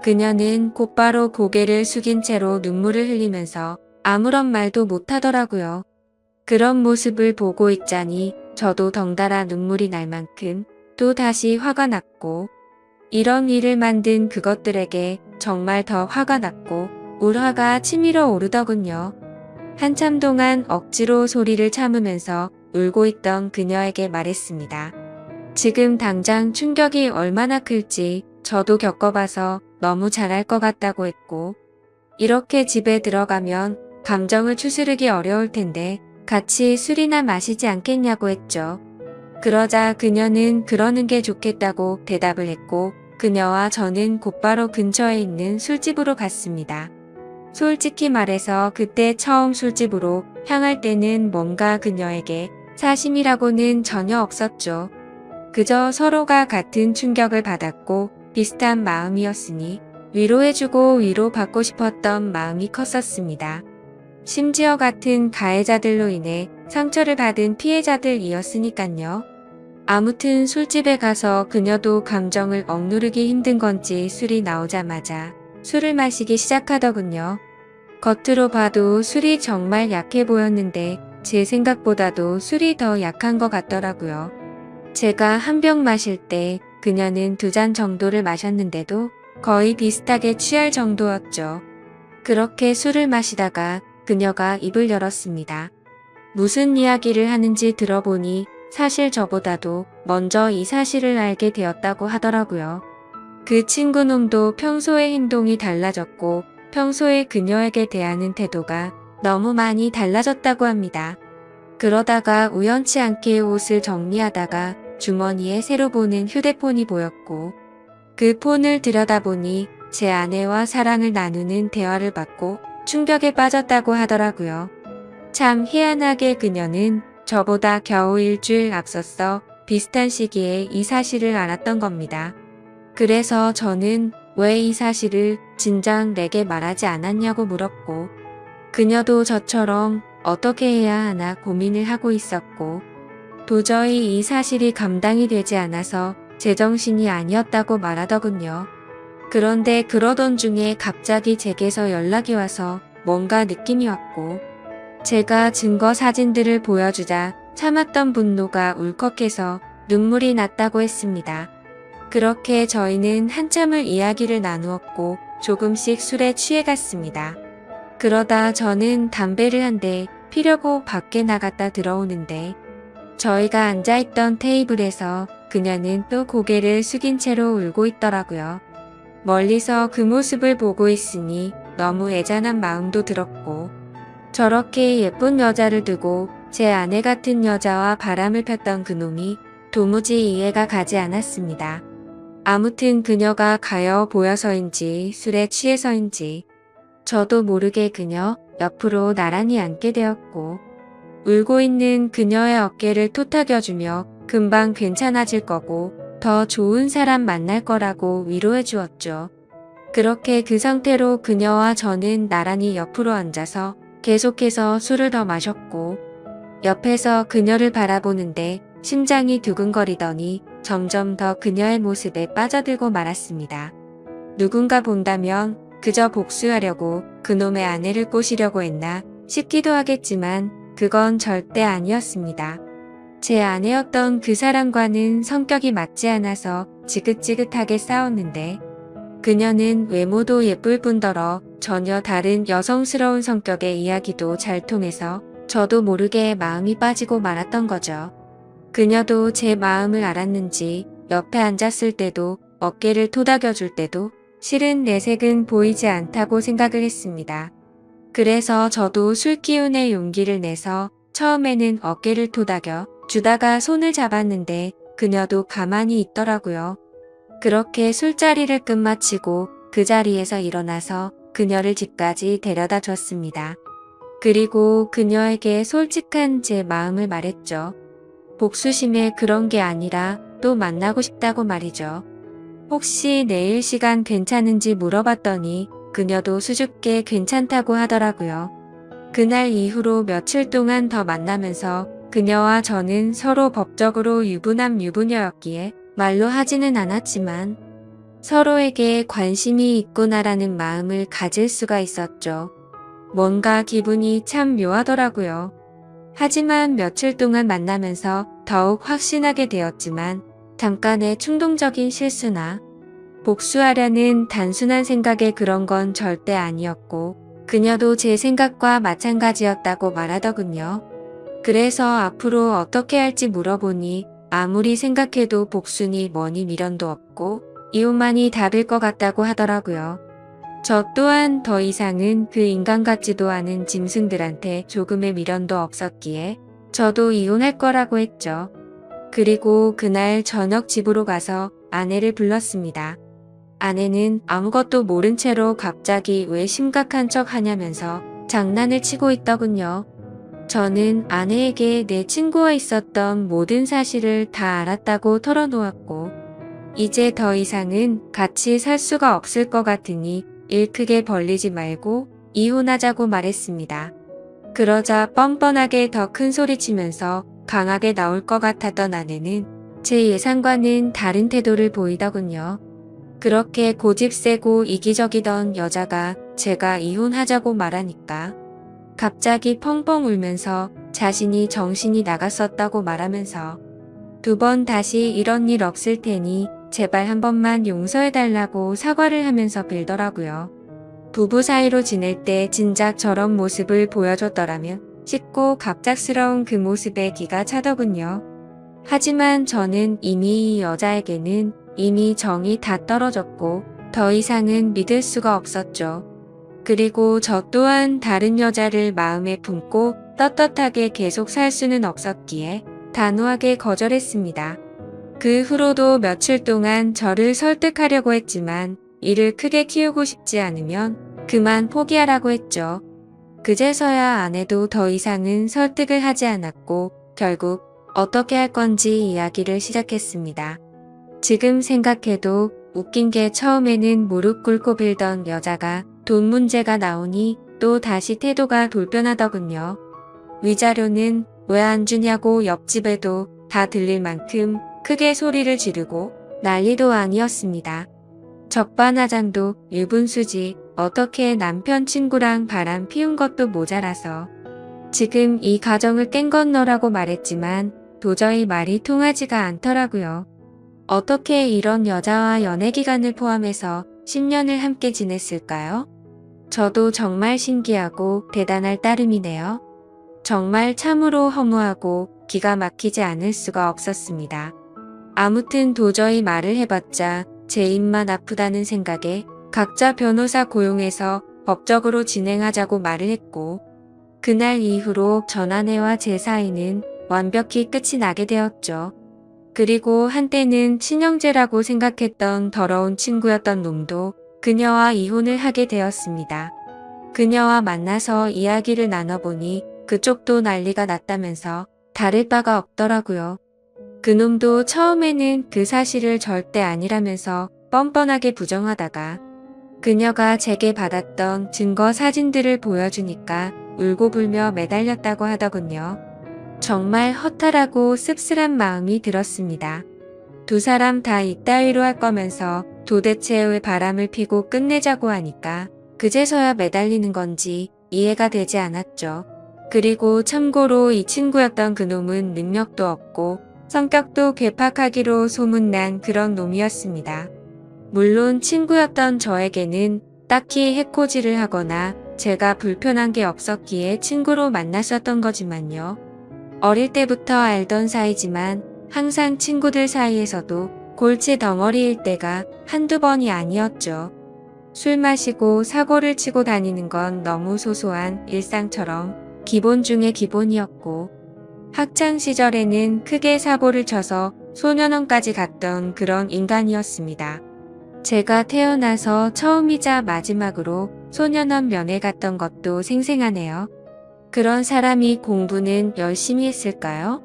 그녀는 곧바로 고개를 숙인 채로 눈물을 흘리면서 아무런 말도 못하더라고요. 그런 모습을 보고 있자니 저도 덩달아 눈물이 날 만큼 또 다시 화가 났고 이런 일을 만든 그것들에게 정말 더 화가 났고 울화가 치밀어 오르더군요. 한참 동안 억지로 소리를 참으면서 울고 있던 그녀에게 말했습니다. 지금 당장 충격이 얼마나 클지 저도 겪어봐서 너무 잘할 것 같다고 했고 이렇게 집에 들어가면 감정을 추스르기 어려울 텐데 같이 술이나 마시지 않겠냐고 했죠. 그러자 그녀는 그러는 게 좋겠다고 대답을 했고 그녀와 저는 곧바로 근처에 있는 술집으로 갔습니다. 솔직히 말해서 그때 처음 술집으로 향할 때는 뭔가 그녀에게 사심이라고는 전혀 없었죠. 그저 서로가 같은 충격을 받았고 비슷한 마음이었으니 위로해주고 위로받고 싶었던 마음이 컸었습니다. 심지어 같은 가해자들로 인해 상처를 받은 피해자들이었으니깐요. 아무튼 술집에 가서 그녀도 감정을 억누르기 힘든 건지 술이 나오자마자 술을 마시기 시작하더군요. 겉으로 봐도 술이 정말 약해 보였는데 제 생각보다도 술이 더 약한 것 같더라고요. 제가 한 병 마실 때 그녀는 2잔 정도를 마셨는데도 거의 비슷하게 취할 정도였죠. 그렇게 술을 마시다가 그녀가 입을 열었습니다. 무슨 이야기를 하는지 들어보니 사실 저보다도 먼저 이 사실을 알게 되었다고 하더라고요. 그 친구놈도 평소의 행동이 달라졌고 평소에 그녀에게 대하는 태도가 너무 많이 달라졌다고 합니다. 그러다가 우연치 않게 옷을 정리하다가 주머니에 새로 보는 휴대폰이 보였고 그 폰을 들여다보니 제 아내와 사랑을 나누는 대화를 받고 충격에 빠졌다고 하더라고요. 참 희한하게 그녀는 저보다 겨우 일주일 앞섰어 비슷한 시기에 이 사실을 알았던 겁니다. 그래서 저는 왜 이 사실을 진작 내게 말하지 않았냐고 물었고 그녀도 저처럼 어떻게 해야 하나 고민을 하고 있었고 도저히 이 사실이 감당이 되지 않아서 제정신이 아니었다고 말하더군요. 그런데 그러던 중에 갑자기 제게서 연락이 와서 뭔가 느낌이 왔고 제가 증거 사진들을 보여주자 참았던 분노가 울컥해서 눈물이 났다고 했습니다. 그렇게 저희는 한참을 이야기를 나누었고 조금씩 술에 취해갔습니다. 그러다 저는 담배를 한 대 피려고 밖에 나갔다 들어오는데 저희가 앉아있던 테이블에서 그녀는 또 고개를 숙인 채로 울고 있더라고요. 멀리서 그 모습을 보고 있으니 너무 애잔한 마음도 들었고 저렇게 예쁜 여자를 두고 제 아내 같은 여자와 바람을 폈던 그놈이 도무지 이해가 가지 않았습니다. 아무튼 그녀가 가여워 보여서인지 술에 취해서인지 저도 모르게 그녀 옆으로 나란히 앉게 되었고 울고 있는 그녀의 어깨를 토닥여주며 금방 괜찮아질 거고 더 좋은 사람 만날 거라고 위로해 주었죠. 그렇게 그 상태로 그녀와 저는 나란히 옆으로 앉아서 계속해서 술을 더 마셨고 옆에서 그녀를 바라보는데 심장이 두근거리더니 점점 더 그녀의 모습에 빠져들고 말았습니다. 누군가 본다면 그저 복수하려고 그놈의 아내를 꼬시려고 했나 싶기도 하겠지만 그건 절대 아니었습니다. 제 아내였던 그 사람과는 성격이 맞지 않아서 지긋지긋하게 싸웠는데 그녀는 외모도 예쁠 뿐더러 전혀 다른 여성스러운 성격의 이야기도 잘 통해서 저도 모르게 마음이 빠지고 말았던 거죠. 그녀도 제 마음을 알았는지 옆에 앉았을 때도 어깨를 토닥여줄 때도 실은 내색은 보이지 않다고 생각을 했습니다. 그래서 저도 술 기운의 용기를 내서 처음에는 어깨를 토닥여 주다가 손을 잡았는데 그녀도 가만히 있더라고요. 그렇게 술자리를 끝마치고 그 자리에서 일어나서 그녀를 집까지 데려다 줬습니다. 그리고 그녀에게 솔직한 제 마음을 말했죠. 복수심에 그런 게 아니라 또 만나고 싶다고 말이죠. 혹시 내일 시간 괜찮은지 물어봤더니 그녀도 수줍게 괜찮다고 하더라고요. 그날 이후로 며칠 동안 더 만나면서 그녀와 저는 서로 법적으로 유부남 유부녀였기에 말로 하지는 않았지만 서로에게 관심이 있구나라는 마음을 가질 수가 있었죠. 뭔가 기분이 참 묘하더라고요. 하지만 며칠 동안 만나면서 더욱 확신하게 되었지만 잠깐의 충동적인 실수나 복수하려는 단순한 생각에 그런 건 절대 아니었고 그녀도 제 생각과 마찬가지였다고 말하더군요. 그래서 앞으로 어떻게 할지 물어보니 아무리 생각해도 복수니 뭐니 미련도 없고 이혼만이 답일 것 같다고 하더라고요. 저 또한 더 이상은 그 인간 같지도 않은 짐승들한테 조금의 미련도 없었기에 저도 이혼할 거라고 했죠. 그리고 그날 저녁 집으로 가서 아내를 불렀습니다. 아내는 아무것도 모른 채로 갑자기 왜 심각한 척 하냐면서 장난을 치고 있더군요. 저는 아내에게 내 친구와 있었던 모든 사실을 다 알았다고 털어놓았고 이제 더 이상은 같이 살 수가 없을 것 같으니 일 크게 벌리지 말고 이혼하자고 말했습니다. 그러자 뻔뻔하게 더 큰 소리 치면서 강하게 나올 것 같았던 아내는 제 예상과는 다른 태도를 보이더군요. 그렇게 고집세고 이기적이던 여자가 제가 이혼하자고 말하니까 갑자기 펑펑 울면서 자신이 정신이 나갔었다고 말하면서 두 번 다시 이런 일 없을 테니 제발 한 번만 용서해달라고 사과를 하면서 빌더라고요. 부부 사이로 지낼 때 진작 저런 모습을 보여줬더라면 쉽고 갑작스러운 그 모습에 기가 차더군요. 하지만 저는 이미 이 여자에게는 이미 정이 다 떨어졌고 더 이상은 믿을 수가 없었죠. 그리고 저 또한 다른 여자를 마음에 품고 떳떳하게 계속 살 수는 없었기에 단호하게 거절했습니다. 그 후로도 며칠 동안 저를 설득하려고 했지만 이를 크게 키우고 싶지 않으면 그만 포기하라고 했죠. 그제서야 아내도 더 이상은 설득을 하지 않았고 결국 어떻게 할 건지 이야기를 시작했습니다. 지금 생각해도 웃긴 게 처음에는 무릎 꿇고 빌던 여자가 돈 문제가 나오니 또 다시 태도가 돌변하더군요. 위자료는 왜 안 주냐고 옆집에도 다 들릴 만큼 크게 소리를 지르고 난리도 아니었습니다. 적반하장도 유분수지 어떻게 남편 친구랑 바람 피운 것도 모자라서 지금 이 가정을 깬 건 너라고 말했지만 도저히 말이 통하지가 않더라고요. 어떻게 이런 여자와 연애 기간을 포함해서 10년을 함께 지냈을까요? 저도 정말 신기하고 대단할 따름이네요. 정말 참으로 허무하고 기가 막히지 않을 수가 없었습니다. 아무튼 도저히 말을 해봤자 제 입만 아프다는 생각에 각자 변호사 고용해서 법적으로 진행하자고 말을 했고, 그날 이후로 전 아내와 제 사이는 완벽히 끝이 나게 되었죠. 그리고 한때는 친형제라고 생각했던 더러운 친구였던 놈도 그녀와 이혼을 하게 되었습니다. 그녀와 만나서 이야기를 나눠보니 그쪽도 난리가 났다면서 다를 바가 없더라고요. 그놈도 처음에는 그 사실을 절대 아니라면서 뻔뻔하게 부정하다가 그녀가 제게 받았던 증거 사진들을 보여주니까 울고불며 매달렸다고 하더군요. 정말 허탈하고 씁쓸한 마음이 들었습니다. 두 사람 다 이따위로 할 거면서 도대체 왜 바람을 피고 끝내자고 하니까 그제서야 매달리는 건지 이해가 되지 않았죠. 그리고 참고로 이 친구였던 그놈은 능력도 없고 성격도 괴팍하기로 소문난 그런 놈이었습니다. 물론 친구였던 저에게는 딱히 해코지를 하거나 제가 불편한 게 없었기에 친구로 만났었던 거지만요. 어릴 때부터 알던 사이지만 항상 친구들 사이에서도 골치 덩어리일 때가 한두 번이 아니었죠. 술 마시고 사고를 치고 다니는 건 너무 소소한 일상처럼 기본 중의 기본이었고, 학창 시절에는 크게 사고를 쳐서 소년원까지 갔던 그런 인간이었습니다. 제가 태어나서 처음이자 마지막으로 소년원 면회 갔던 것도 생생하네요. 그런 사람이 공부는 열심히 했을까요?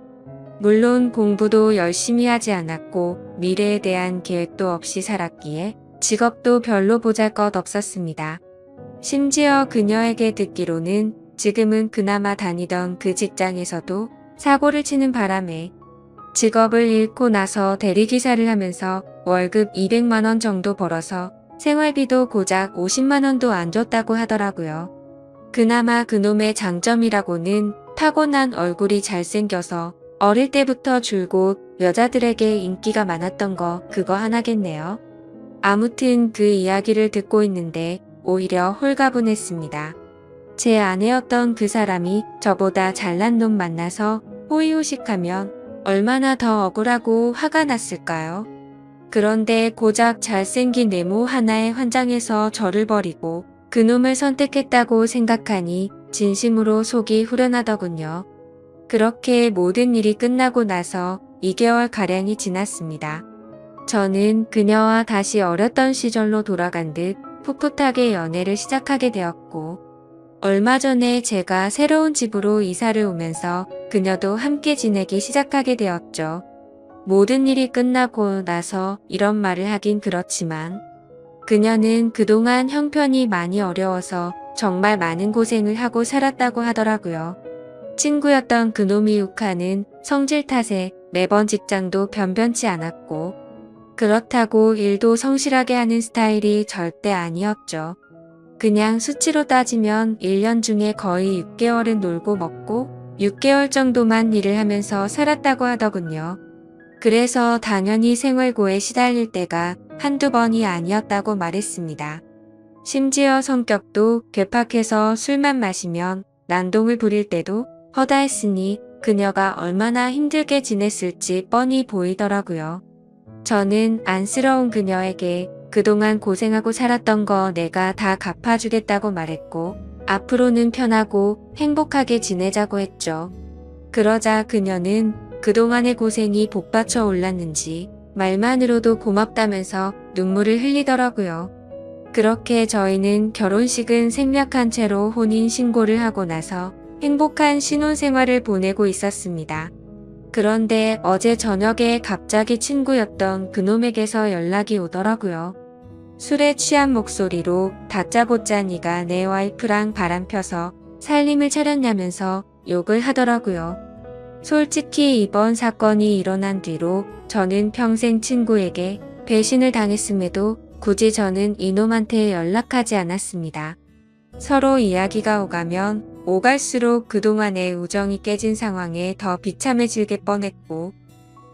물론 공부도 열심히 하지 않았고 미래에 대한 계획도 없이 살았기에 직업도 별로 보잘것 없었습니다. 심지어 그녀에게 듣기로는 지금은 그나마 다니던 그 직장에서도 사고를 치는 바람에 직업을 잃고 나서 대리기사를 하면서 월급 200만 원 정도 벌어서 생활비도 고작 50만 원도 안 줬다고 하더라고요. 그나마 그놈의 장점이라고는 타고난 얼굴이 잘생겨서 어릴 때부터 줄곧 여자들에게 인기가 많았던 거 그거 하나겠네요. 아무튼 그 이야기를 듣고 있는데 오히려 홀가분했습니다. 제 아내였던 그 사람이 저보다 잘난 놈 만나서 호의호식하면 얼마나 더 억울하고 화가 났을까요? 그런데 고작 잘생긴 외모 하나에 환장해서 저를 버리고 그놈을 선택했다고 생각하니 진심으로 속이 후련하더군요. 그렇게 모든 일이 끝나고 나서 2개월가량이 지났습니다. 저는 그녀와 다시 어렸던 시절로 돌아간 듯 풋풋하게 연애를 시작하게 되었고, 얼마 전에 제가 새로운 집으로 이사를 오면서 그녀도 함께 지내기 시작하게 되었죠. 모든 일이 끝나고 나서 이런 말을 하긴 그렇지만 그녀는 그동안 형편이 많이 어려워서 정말 많은 고생을 하고 살았다고 하더라고요. 친구였던 그놈이 욱하는 성질 탓에 매번 직장도 변변치 않았고, 그렇다고 일도 성실하게 하는 스타일이 절대 아니었죠. 그냥 수치로 따지면 1년 중에 거의 6개월은 놀고 먹고 6개월 정도만 일을 하면서 살았다고 하더군요. 그래서 당연히 생활고에 시달릴 때가 한두 번이 아니었다고 말했습니다. 심지어 성격도 괴팍해서 술만 마시면 난동을 부릴 때도 허다했으니 그녀가 얼마나 힘들게 지냈을지 뻔히 보이더라고요. 저는 안쓰러운 그녀에게 그동안 고생하고 살았던 거 내가 다 갚아주겠다고 말했고, 앞으로는 편하고 행복하게 지내자고 했죠. 그러자 그녀는 그동안의 고생이 복받쳐 올랐는지 말만으로도 고맙다면서 눈물을 흘리더라고요. 그렇게 저희는 결혼식은 생략한 채로 혼인신고를 하고 나서 행복한 신혼생활을 보내고 있었습니다. 그런데 어제 저녁에 갑자기 친구였던 그놈에게서 연락이 오더라고요. 술에 취한 목소리로 다짜고짜 네가 내 와이프랑 바람 펴서 살림을 차렸냐면서 욕을 하더라고요. 솔직히 이번 사건이 일어난 뒤로 저는 평생 친구에게 배신을 당했음에도 굳이 저는 이놈한테 연락하지 않았습니다. 서로 이야기가 오가면 오갈수록 그동안의 우정이 깨진 상황에 더 비참해지게 뻔했고,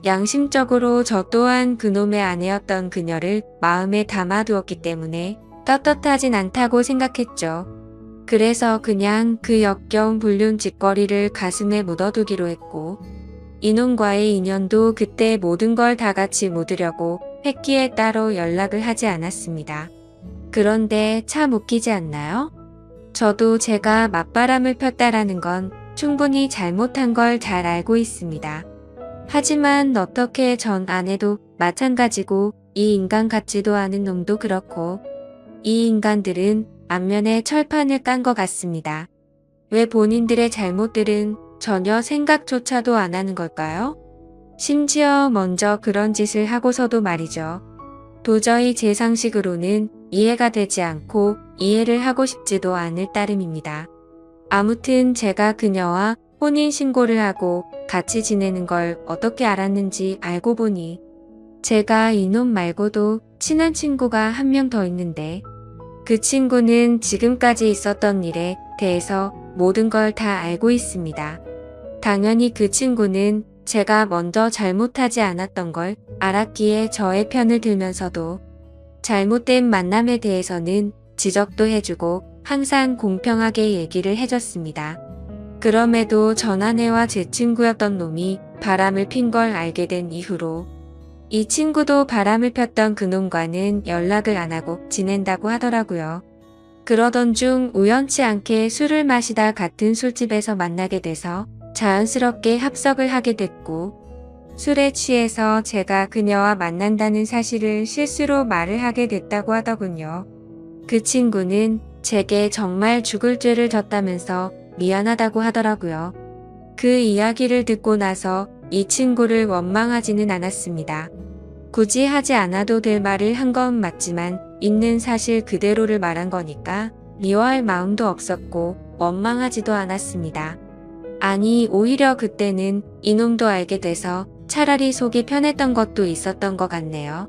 양심적으로 저 또한 그놈의 아내였던 그녀를 마음에 담아두었기 때문에 떳떳하진 않다고 생각했죠. 그래서 그냥 그 역겨운 불륜 짓거리를 가슴에 묻어두기로 했고, 이놈과의 인연도 그때 모든 걸 다 같이 묻으려고 했기에 따로 연락을 하지 않았습니다. 그런데 참 웃기지 않나요? 저도 제가 맞바람을 폈다라는 건 충분히 잘못한 걸 잘 알고 있습니다. 하지만 어떻게 전 아내도 마찬가지고 이 인간 같지도 않은 놈도 그렇고 이 인간들은 안면에 철판을 깐 것 같습니다. 왜 본인들의 잘못들은 전혀 생각조차도 안 하는 걸까요? 심지어 먼저 그런 짓을 하고서도 말이죠. 도저히 제 상식으로는 이해가 되지 않고 이해를 하고 싶지도 않을 따름입니다. 아무튼 제가 그녀와 혼인신고를 하고 같이 지내는 걸 어떻게 알았는지 알고 보니 제가 이놈 말고도 친한 친구가 한 명 더 있는데 그 친구는 지금까지 있었던 일에 대해서 모든 걸 다 알고 있습니다. 당연히 그 친구는 제가 먼저 잘못하지 않았던 걸 알았기에 저의 편을 들면서도 잘못된 만남에 대해서는 지적도 해주고 항상 공평하게 얘기를 해줬습니다. 그럼에도 전 아내와 제 친구였던 놈이 바람을 핀 걸 알게 된 이후로 이 친구도 바람을 폈던 그놈과는 연락을 안 하고 지낸다고 하더라고요. 그러던 중 우연치 않게 술을 마시다 같은 술집에서 만나게 돼서 자연스럽게 합석을 하게 됐고 술에 취해서 제가 그녀와 만난다는 사실을 실수로 말을 하게 됐다고 하더군요. 그 친구는 제게 정말 죽을 죄를 졌다면서 미안하다고 하더라고요. 그 이야기를 듣고 나서 이 친구를 원망하지는 않았습니다. 굳이 하지 않아도 될 말을 한 건 맞지만 있는 사실 그대로를 말한 거니까 미워할 마음도 없었고 원망하지도 않았습니다. 아니 오히려 그때는 이놈도 알게 돼서 차라리 속이 편했던 것도 있었던 것 같네요.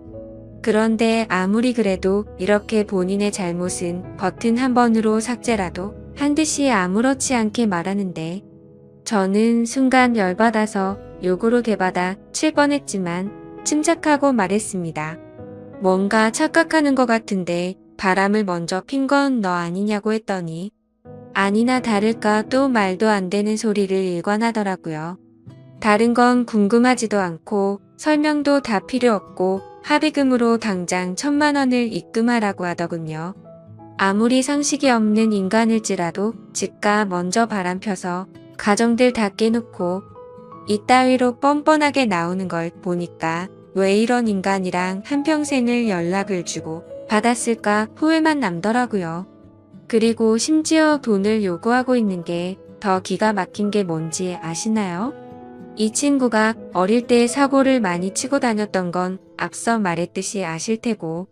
그런데 아무리 그래도 이렇게 본인의 잘못은 버튼 한 번으로 삭제라도 한 듯이 아무렇지 않게 말하는데 저는 순간 열받아서 욕으로 대받아 칠 뻔했지만 침착하고 말했습니다. 뭔가 착각하는 것 같은데 바람을 먼저 핀 건 너 아니냐고 했더니 아니나 다를까 또 말도 안 되는 소리를 일관하더라고요. 다른 건 궁금하지도 않고 설명도 다 필요 없고 합의금으로 당장 1,000만 원을 입금하라고 하더군요. 아무리 상식이 없는 인간일지라도 지가 먼저 바람 펴서 가정들 다 깨놓고 이따위로 뻔뻔하게 나오는 걸 보니까 왜 이런 인간이랑 한평생을 연락을 주고 받았을까 후회만 남더라고요. 그리고 심지어 돈을 요구하고 있는 게 더 기가 막힌 게 뭔지 아시나요? 이 친구가 어릴 때 사고를 많이 치고 다녔던 건 앞서 말했듯이 아실 테고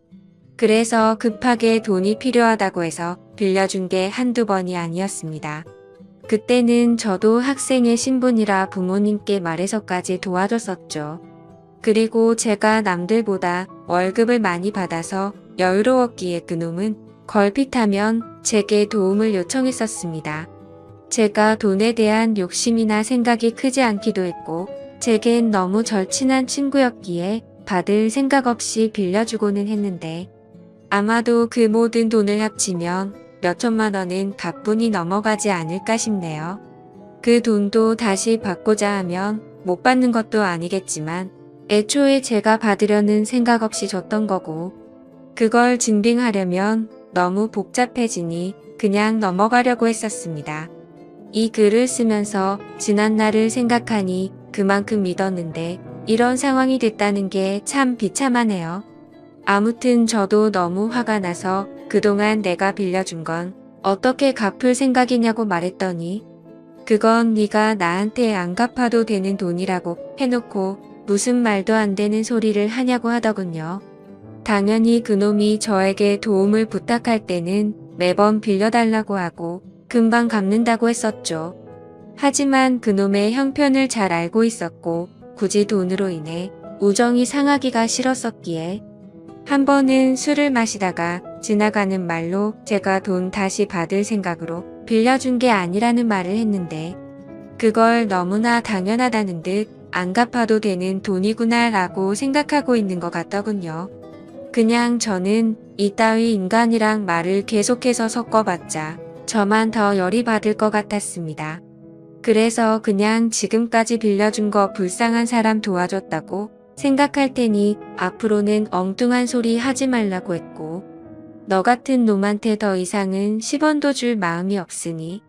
그래서 급하게 돈이 필요하다고 해서 빌려준 게 한두 번이 아니었습니다. 그때는 저도 학생의 신분이라 부모님께 말해서까지 도와줬었죠. 그리고 제가 남들보다 월급을 많이 받아서 여유로웠기에 그놈은 걸핏하면 제게 도움을 요청했었습니다. 제가 돈에 대한 욕심이나 생각이 크지 않기도 했고 제겐 너무 절친한 친구였기에 받을 생각 없이 빌려주고는 했는데 아마도 그 모든 돈을 합치면 몇천만 원은 가뿐히 넘어가지 않을까 싶네요. 그 돈도 다시 받고자 하면 못 받는 것도 아니겠지만 애초에 제가 받으려는 생각 없이 줬던 거고 그걸 증빙하려면 너무 복잡해지니 그냥 넘어가려고 했었습니다. 이 글을 쓰면서 지난 날을 생각하니 그만큼 믿었는데 이런 상황이 됐다는 게 참 비참하네요. 아무튼 저도 너무 화가 나서 그동안 내가 빌려준 건 어떻게 갚을 생각이냐고 말했더니 그건 네가 나한테 안 갚아도 되는 돈이라고 해놓고 무슨 말도 안 되는 소리를 하냐고 하더군요. 당연히 그놈이 저에게 도움을 부탁할 때는 매번 빌려달라고 하고 금방 갚는다고 했었죠. 하지만 그놈의 형편을 잘 알고 있었고 굳이 돈으로 인해 우정이 상하기가 싫었었기에 한 번은 술을 마시다가 지나가는 말로 제가 돈 다시 받을 생각으로 빌려준 게 아니라는 말을 했는데 그걸 너무나 당연하다는 듯 안 갚아도 되는 돈이구나 라고 생각하고 있는 것 같더군요. 그냥 저는 이따위 인간이랑 말을 계속해서 섞어봤자 저만 더 열이 받을 것 같았습니다. 그래서 그냥 지금까지 빌려준 거 불쌍한 사람 도와줬다고 생각할 테니 앞으로는 엉뚱한 소리 하지 말라고 했고 너 같은 놈한테 더 이상은 10원도 줄 마음이 없으니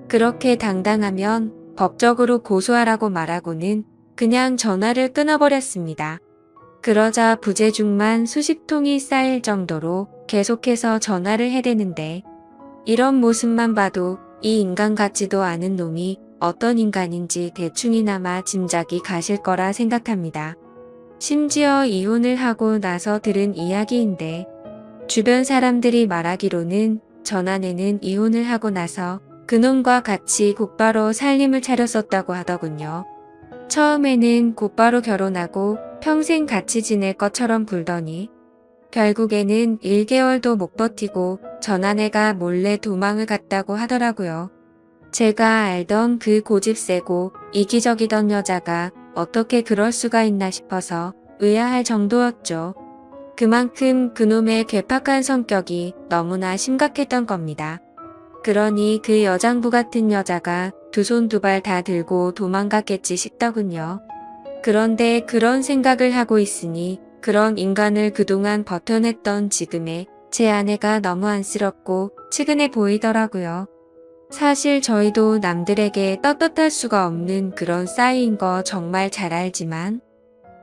그렇게 당당하면 법적으로 고소하라고 말하고는 그냥 전화를 끊어버렸습니다. 그러자 부재중만 수십 통이 쌓일 정도로 계속해서 전화를 해대는데 이런 모습만 봐도 이 인간 같지도 않은 놈이 어떤 인간인지 대충이나마 짐작이 가실 거라 생각합니다. 심지어 이혼을 하고 나서 들은 이야기인데 주변 사람들이 말하기로는 전아내는 이혼을 하고 나서 그놈과 같이 곧바로 살림을 차렸었다고 하더군요. 처음에는 곧바로 결혼하고 평생 같이 지낼 것처럼 굴더니 결국에는 1개월도 못 버티고 전아내가 몰래 도망을 갔다고 하더라고요. 제가 알던 그 고집 세고 이기적이던 여자가 어떻게 그럴 수가 있나 싶어서 의아할 정도였죠. 그만큼 그놈의 괴팍한 성격이 너무나 심각했던 겁니다. 그러니 그 여장부 같은 여자가 두 손 두 발 다 들고 도망갔겠지 싶더군요. 그런데 그런 생각을 하고 있으니 그런 인간을 그동안 버텨냈던 지금의 제 아내가 너무 안쓰럽고 측은해 보이더라고요. 사실 저희도 남들에게 떳떳할 수가 없는 그런 싸이인 거 정말 잘 알지만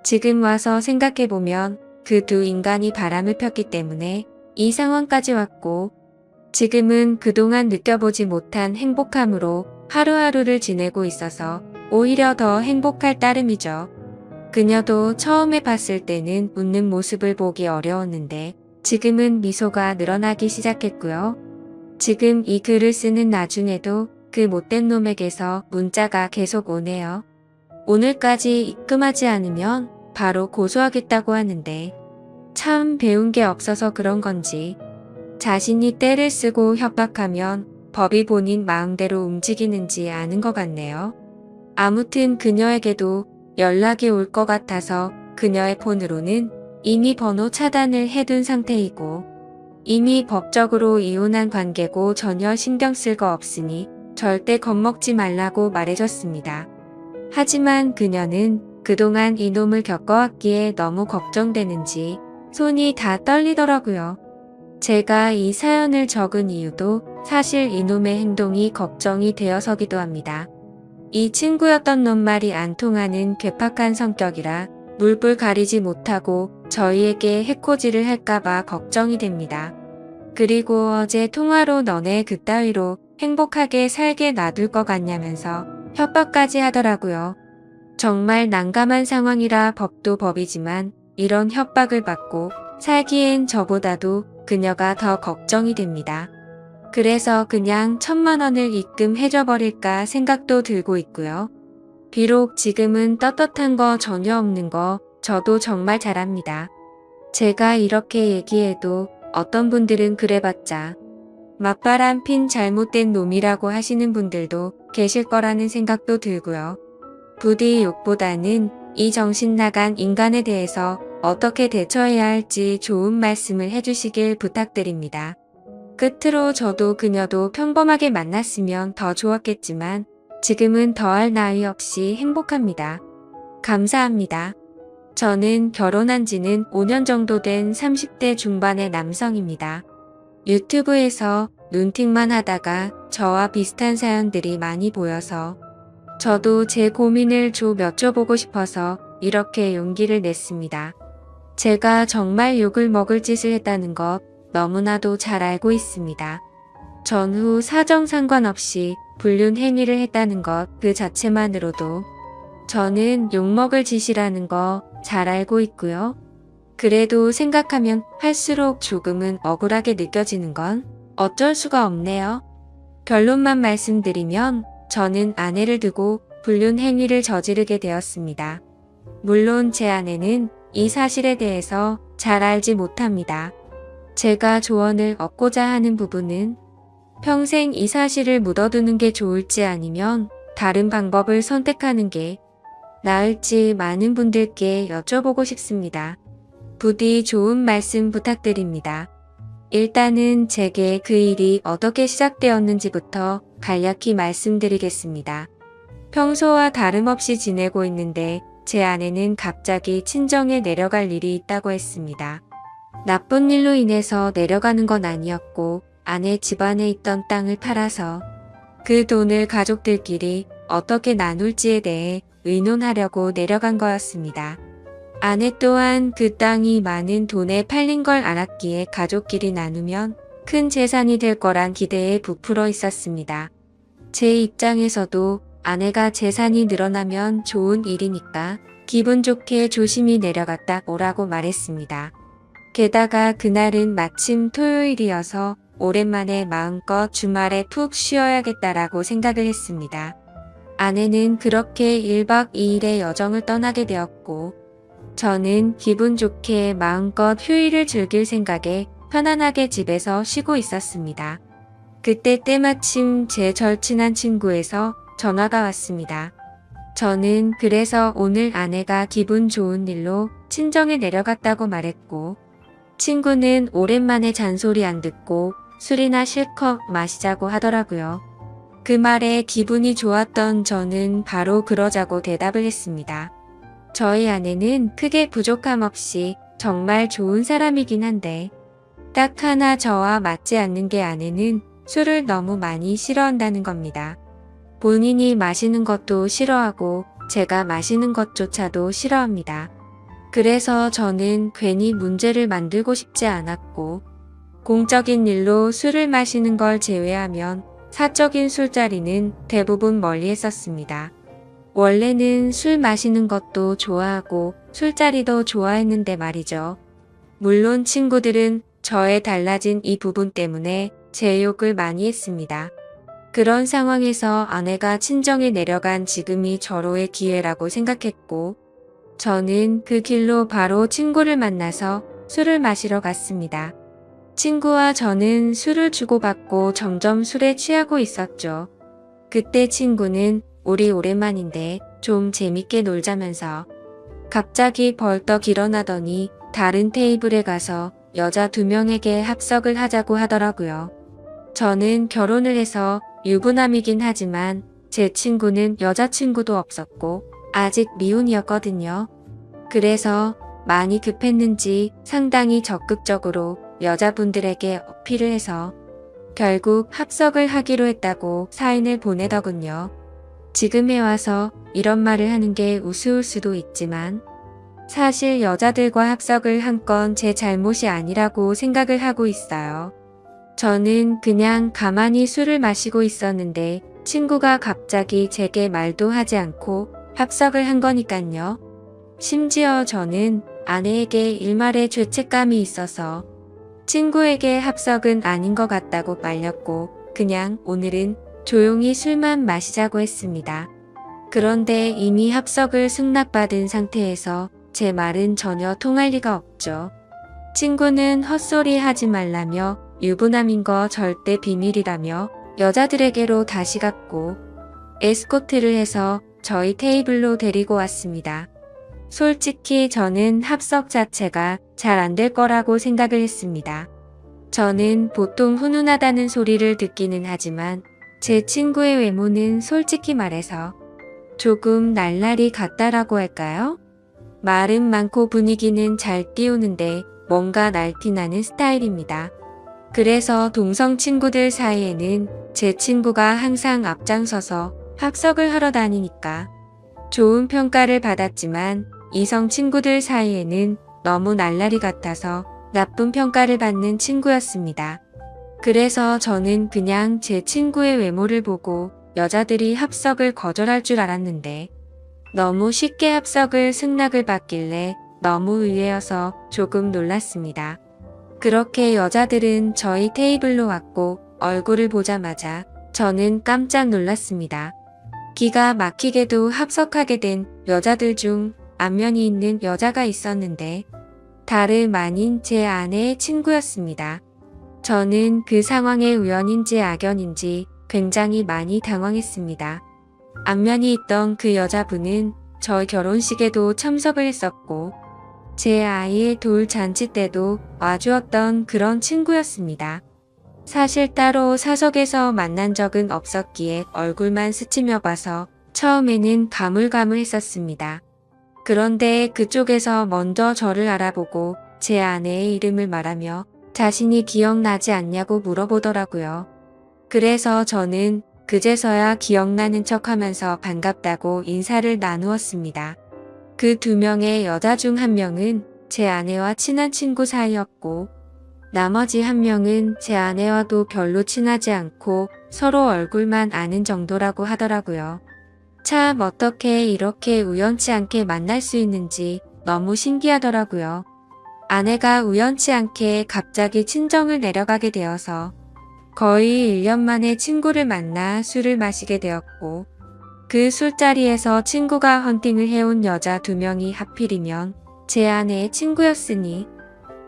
지금 와서 생각해보면 그 두 인간이 바람을 폈기 때문에 이 상황까지 왔고 지금은 그동안 느껴보지 못한 행복함으로 하루하루를 지내고 있어서 오히려 더 행복할 따름이죠. 그녀도 처음에 봤을 때는 웃는 모습을 보기 어려웠는데 지금은 미소가 늘어나기 시작했고요. 지금 이 글을 쓰는 나중에도 그 못된 놈에게서 문자가 계속 오네요. 오늘까지 입금하지 않으면 바로 고소하겠다고 하는데 참 배운 게 없어서 그런 건지 자신이 떼를 쓰고 협박하면 법이 본인 마음대로 움직이는지 아는 것 같네요. 아무튼 그녀에게도 연락이 올 것 같아서 그녀의 폰으로는 이미 번호 차단을 해둔 상태이고 이미 법적으로 이혼한 관계고 전혀 신경 쓸 거 없으니 절대 겁먹지 말라고 말해줬습니다. 하지만 그녀는 그동안 이놈을 겪어왔기에 너무 걱정되는지 손이 다 떨리더라고요. 제가 이 사연을 적은 이유도 사실 이놈의 행동이 걱정이 되어서기도 합니다. 이 친구였던 놈 말이 안 통하는 괴팍한 성격이라 물불 가리지 못하고 저희에게 해코지를 할까봐 걱정이 됩니다. 그리고 어제 통화로 너네 그따위로 행복하게 살게 놔둘 것 같냐면서 협박까지 하더라고요. 정말 난감한 상황이라 법도 법이지만 이런 협박을 받고 살기엔 저보다도 그녀가 더 걱정이 됩니다. 그래서 그냥 1000만 원을 입금해줘버릴까 생각도 들고 있고요. 비록 지금은 떳떳한 거 전혀 없는 거 저도 정말 잘 압니다. 제가 이렇게 얘기해도 어떤 분들은 그래봤자 맞바람 핀 잘못된 놈이라고 하시는 분들도 계실 거라는 생각도 들고요. 부디 욕보다는 이 정신 나간 인간에 대해서 어떻게 대처해야 할지 좋은 말씀을 해주시길 부탁드립니다. 끝으로 저도 그녀도 평범하게 만났으면 더 좋았겠지만 지금은 더할 나위 없이 행복합니다. 감사합니다. 저는 결혼한 지는 5년 정도 된 30대 중반의 남성입니다. 유튜브에서 눈팅만 하다가 저와 비슷한 사연들이 많이 보여서 저도 제 고민을 좀 여쭤보고 싶어서 이렇게 용기를 냈습니다. 제가 정말 욕을 먹을 짓을 했다는 것 너무나도 잘 알고 있습니다. 전후 사정 상관없이 불륜 행위를 했다는 것 그 자체만으로도 저는 욕먹을 짓이라는 거 잘 알고 있고요. 그래도 생각하면 할수록 조금은 억울하게 느껴지는 건 어쩔 수가 없네요. 결론만 말씀드리면 저는 아내를 두고 불륜 행위를 저지르게 되었습니다. 물론 제 아내는 이 사실에 대해서 잘 알지 못합니다. 제가 조언을 얻고자 하는 부분은 평생 이 사실을 묻어두는 게 좋을지 아니면 다른 방법을 선택하는 게 나을지 많은 분들께 여쭤보고 싶습니다. 부디 좋은 말씀 부탁드립니다. 일단은 제게 그 일이 어떻게 시작되었는지부터 간략히 말씀드리겠습니다. 평소와 다름없이 지내고 있는데 제 아내는 갑자기 친정에 내려갈 일이 있다고 했습니다. 나쁜 일로 인해서 내려가는 건 아니었고 아내 집안에 있던 땅을 팔아서 그 돈을 가족들끼리 어떻게 나눌지에 대해 의논하려고 내려간 거였습니다. 아내 또한 그 땅이 많은 돈에 팔린 걸 알았기에 가족끼리 나누면 큰 재산이 될 거란 기대에 부풀어 있었습니다. 제 입장에서도 아내가 재산이 늘어나면 좋은 일이니까 기분 좋게 조심히 내려갔다 오라고 말했습니다. 게다가 그날은 마침 토요일이어서 오랜만에 마음껏 주말에 푹 쉬어야겠다라고 생각을 했습니다. 아내는 그렇게 1박 2일의 여정을 떠나게 되었고 저는 기분 좋게 마음껏 휴일을 즐길 생각에 편안하게 집에서 쉬고 있었습니다. 그때 때마침 제 절친한 친구에서 전화가 왔습니다. 저는 그래서 오늘 아내가 기분 좋은 일로 친정에 내려갔다고 말했고 친구는 오랜만에 잔소리 안 듣고 술이나 실컷 마시자고 하더라고요. 그 말에 기분이 좋았던 저는 바로 그러자고 대답을 했습니다. 저희 아내는 크게 부족함 없이 정말 좋은 사람이긴 한데 딱 하나 저와 맞지 않는 게 아내는 술을 너무 많이 싫어한다는 겁니다. 본인이 마시는 것도 싫어하고 제가 마시는 것조차도 싫어합니다. 그래서 저는 괜히 문제를 만들고 싶지 않았고 공적인 일로 술을 마시는 걸 제외하면 사적인 술자리는 대부분 멀리 했었습니다. 원래는 술 마시는 것도 좋아하고 술자리도 좋아했는데 말이죠. 물론 친구들은 저의 달라진 이 부분 때문에 제 욕을 많이 했습니다. 그런 상황에서 아내가 친정에 내려간 지금이 절호의 기회라고 생각했고 저는 그 길로 바로 친구를 만나서 술을 마시러 갔습니다. 친구와 저는 술을 주고받고 점점 술에 취하고 있었죠. 그때 친구는 우리 오랜만인데 좀 재밌게 놀자면서 갑자기 벌떡 일어나더니 다른 테이블에 가서 여자 2명에게 합석을 하자고 하더라고요. 저는 결혼을 해서 유부남이긴 하지만 제 친구는 여자친구도 없었고 아직 미혼이었거든요. 그래서 많이 급했는지 상당히 적극적으로 여자분들에게 어필을 해서 결국 합석을 하기로 했다고 사인을 보내더군요. 지금에 와서 이런 말을 하는 게 우스울 수도 있지만 사실 여자들과 합석을 한 건 제 잘못이 아니라고 생각을 하고 있어요. 저는 그냥 가만히 술을 마시고 있었는데 친구가 갑자기 제게 말도 하지 않고 합석을 한 거니깐요. 심지어 저는 아내에게 일말의 죄책감이 있어서 친구에게 합석은 아닌 것 같다고 말렸고 그냥 오늘은 조용히 술만 마시자고 했습니다. 그런데 이미 합석을 승낙받은 상태에서 제 말은 전혀 통할 리가 없죠. 친구는 헛소리 하지 말라며 유부남인 거 절대 비밀이라며 여자들에게로 다시 갔고 에스코트를 해서 저희 테이블로 데리고 왔습니다. 솔직히 저는 합석 자체가 잘 안 될 거라고 생각을 했습니다. 저는 보통 훈훈하다는 소리를 듣기는 하지만 제 친구의 외모는 솔직히 말해서 조금 날라리 같다라고 할까요? 말은 많고 분위기는 잘 띄우는데 뭔가 날티나는 스타일입니다. 그래서 동성 친구들 사이에는 제 친구가 항상 앞장서서 합석을 하러 다니니까 좋은 평가를 받았지만 이성 친구들 사이에는 너무 날라리 같아서 나쁜 평가를 받는 친구였습니다. 그래서 저는 그냥 제 친구의 외모를 보고 여자들이 합석을 거절할 줄 알았는데 너무 쉽게 합석을 승낙을 받길래 너무 의외여서 조금 놀랐습니다. 그렇게 여자들은 저희 테이블로 왔고 얼굴을 보자마자 저는 깜짝 놀랐습니다. 기가 막히게도 합석하게 된 여자들 중 안면이 있는 여자가 있었는데 다름 아닌 제 아내의 친구였습니다. 저는 그 상황에 우연인지 악연인지 굉장히 많이 당황했습니다. 안면이 있던 그 여자분은 저희 결혼식에도 참석을 했었고 제 아이의 돌잔치 때도 와주었던 그런 친구였습니다. 사실 따로 사석에서 만난 적은 없었기에 얼굴만 스치며 봐서 처음에는 가물가물했었습니다. 그런데 그쪽에서 먼저 저를 알아보고 제 아내의 이름을 말하며 자신이 기억나지 않냐고 물어보더라고요. 그래서 저는 그제서야 기억나는 척하면서 반갑다고 인사를 나누었습니다. 그 2명의 여자 중 1명은 제 아내와 친한 친구 사이였고 나머지 1명은 제 아내와도 별로 친하지 않고 서로 얼굴만 아는 정도라고 하더라고요. 참 어떻게 이렇게 우연치 않게 만날 수 있는지 너무 신기하더라고요. 아내가 우연치 않게 갑자기 친정을 내려가게 되어서 거의 1년 만에 친구를 만나 술을 마시게 되었고 그 술자리에서 친구가 헌팅을 해온 여자 2명이 하필이면 제 아내의 친구였으니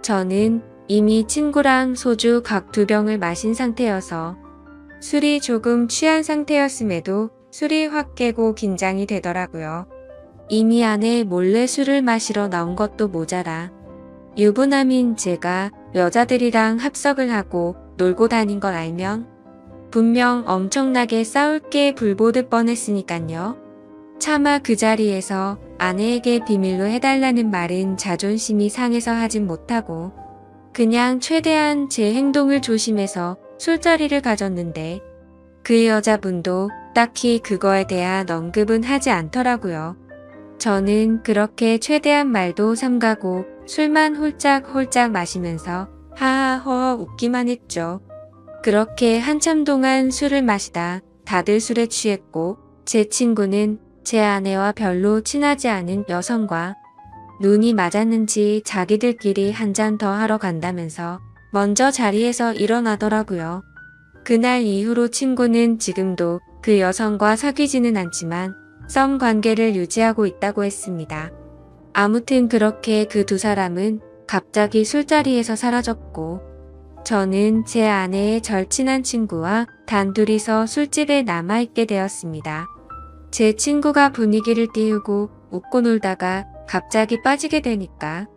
저는 이미 친구랑 소주 각 2병을 마신 상태여서 술이 조금 취한 상태였음에도 술이 확 깨고 긴장이 되더라고요. 이미 아내 몰래 술을 마시러 나온 것도 모자라 유부남인 제가 여자들이랑 합석을 하고 놀고 다닌 걸 알면 분명 엄청나게 싸울 게 불보듯 뻔했으니깐요. 차마 그 자리에서 아내에게 비밀로 해달라는 말은 자존심이 상해서 하진 못하고 그냥 최대한 제 행동을 조심해서 술자리를 가졌는데 그 여자분도 딱히 그거에 대한 언급은 하지 않더라고요. 저는 그렇게 최대한 말도 삼가고 술만 홀짝홀짝 마시면서 하하허 웃기만 했죠. 그렇게 한참 동안 술을 마시다 다들 술에 취했고 제 친구는 제 아내와 별로 친하지 않은 여성과 눈이 맞았는지 자기들끼리 한 잔 더 하러 간다면서 먼저 자리에서 일어나더라고요. 그날 이후로 친구는 지금도 그 여성과 사귀지는 않지만 썸 관계를 유지하고 있다고 했습니다. 아무튼 그렇게 그 2사람은 갑자기 술자리에서 사라졌고 저는 제 아내의 절친한 친구와 단둘이서 술집에 남아있게 되었습니다. 제 친구가 분위기를 띄우고 웃고 놀다가 갑자기 빠지게 되니까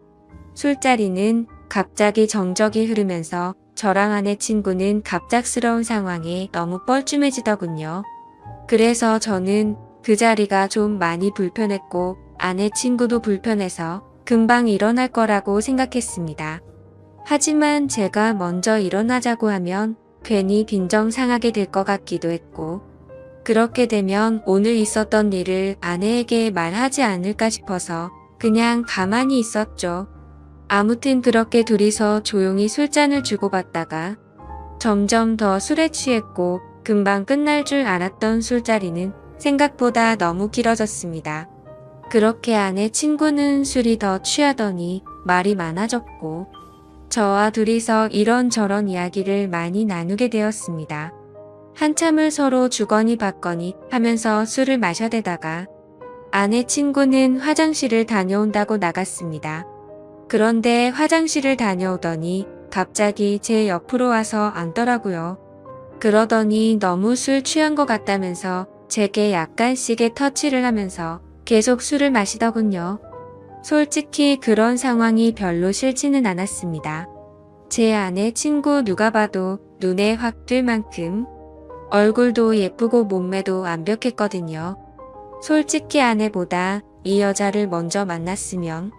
술자리는 갑자기 정적이 흐르면서 저랑 아내 친구는 갑작스러운 상황에 너무 뻘쭘해지더군요. 그래서 저는 그 자리가 좀 많이 불편했고 아내 친구도 불편해서 금방 일어날 거라고 생각했습니다. 하지만 제가 먼저 일어나자고 하면 괜히 빈정상하게 될 것 같기도 했고 그렇게 되면 오늘 있었던 일을 아내에게 말하지 않을까 싶어서 그냥 가만히 있었죠. 아무튼 그렇게 둘이서 조용히 술잔을 주고받다가 점점 더 술에 취했고 금방 끝날 줄 알았던 술자리는 생각보다 너무 길어졌습니다. 그렇게 아내 친구는 술이 더 취하더니 말이 많아졌고 저와 둘이서 이런저런 이야기를 많이 나누게 되었습니다. 한참을 서로 주거니 받거니 하면서 술을 마셔대다가 아내 친구는 화장실을 다녀온다고 나갔습니다. 그런데 화장실을 다녀오더니 갑자기 제 옆으로 와서 앉더라고요. 그러더니 너무 술 취한 것 같다면서 제게 약간씩의 터치를 하면서 계속 술을 마시더군요. 솔직히 그런 상황이 별로 싫지는 않았습니다. 제 아내 친구 누가 봐도 눈에 확 뜰 만큼 얼굴도 예쁘고 몸매도 완벽했거든요. 솔직히 아내보다 이 여자를 먼저 만났으면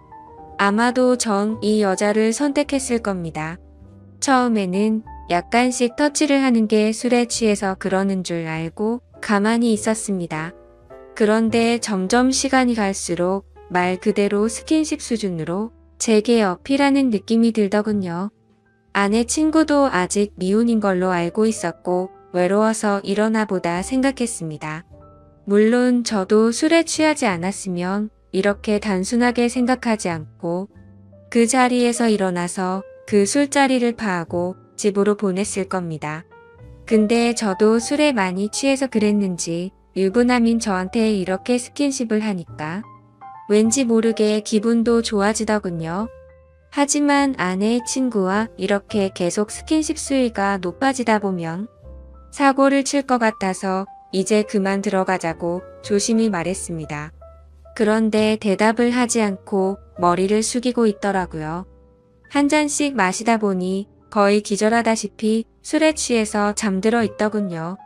아마도 전 이 여자를 선택했을 겁니다. 처음에는 약간씩 터치를 하는 게 술에 취해서 그러는 줄 알고 가만히 있었습니다. 그런데 점점 시간이 갈수록 말 그대로 스킨십 수준으로 제게 어필하는 느낌이 들더군요. 아내 친구도 아직 미혼인 걸로 알고 있었고 외로워서 일어나 보다 생각했습니다. 물론 저도 술에 취하지 않았으면 이렇게 단순하게 생각하지 않고 그 자리에서 일어나서 그 술자리를 파하고 집으로 보냈을 겁니다. 근데 저도 술에 많이 취해서 그랬는지 유부남인 저한테 이렇게 스킨십을 하니까 왠지 모르게 기분도 좋아지더군요. 하지만 아내의 친구와 이렇게 계속 스킨십 수위가 높아지다 보면 사고를 칠 것 같아서 이제 그만 들어가자고 조심히 말했습니다. 그런데 대답을 하지 않고 머리를 숙이고 있더라고요. 한 잔씩 마시다 보니 거의 기절하다시피 술에 취해서 잠들어 있더군요.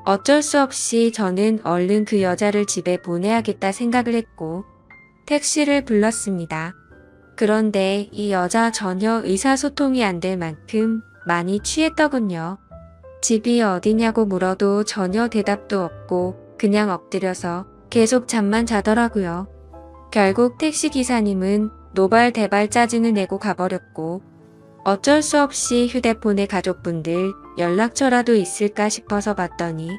어쩔 수 없이 저는 얼른 그 여자를 집에 보내야겠다 생각을 했고 택시를 불렀습니다. 그런데 이 여자 전혀 의사소통이 안 될 만큼 많이 취했더군요. 집이 어디냐고 물어도 전혀 대답도 없고 그냥 엎드려서 계속 잠만 자더라고요. 결국 택시기사님은 노발대발 짜증을 내고 가버렸고 어쩔 수 없이 휴대폰에 가족분들 연락처라도 있을까 싶어서 봤더니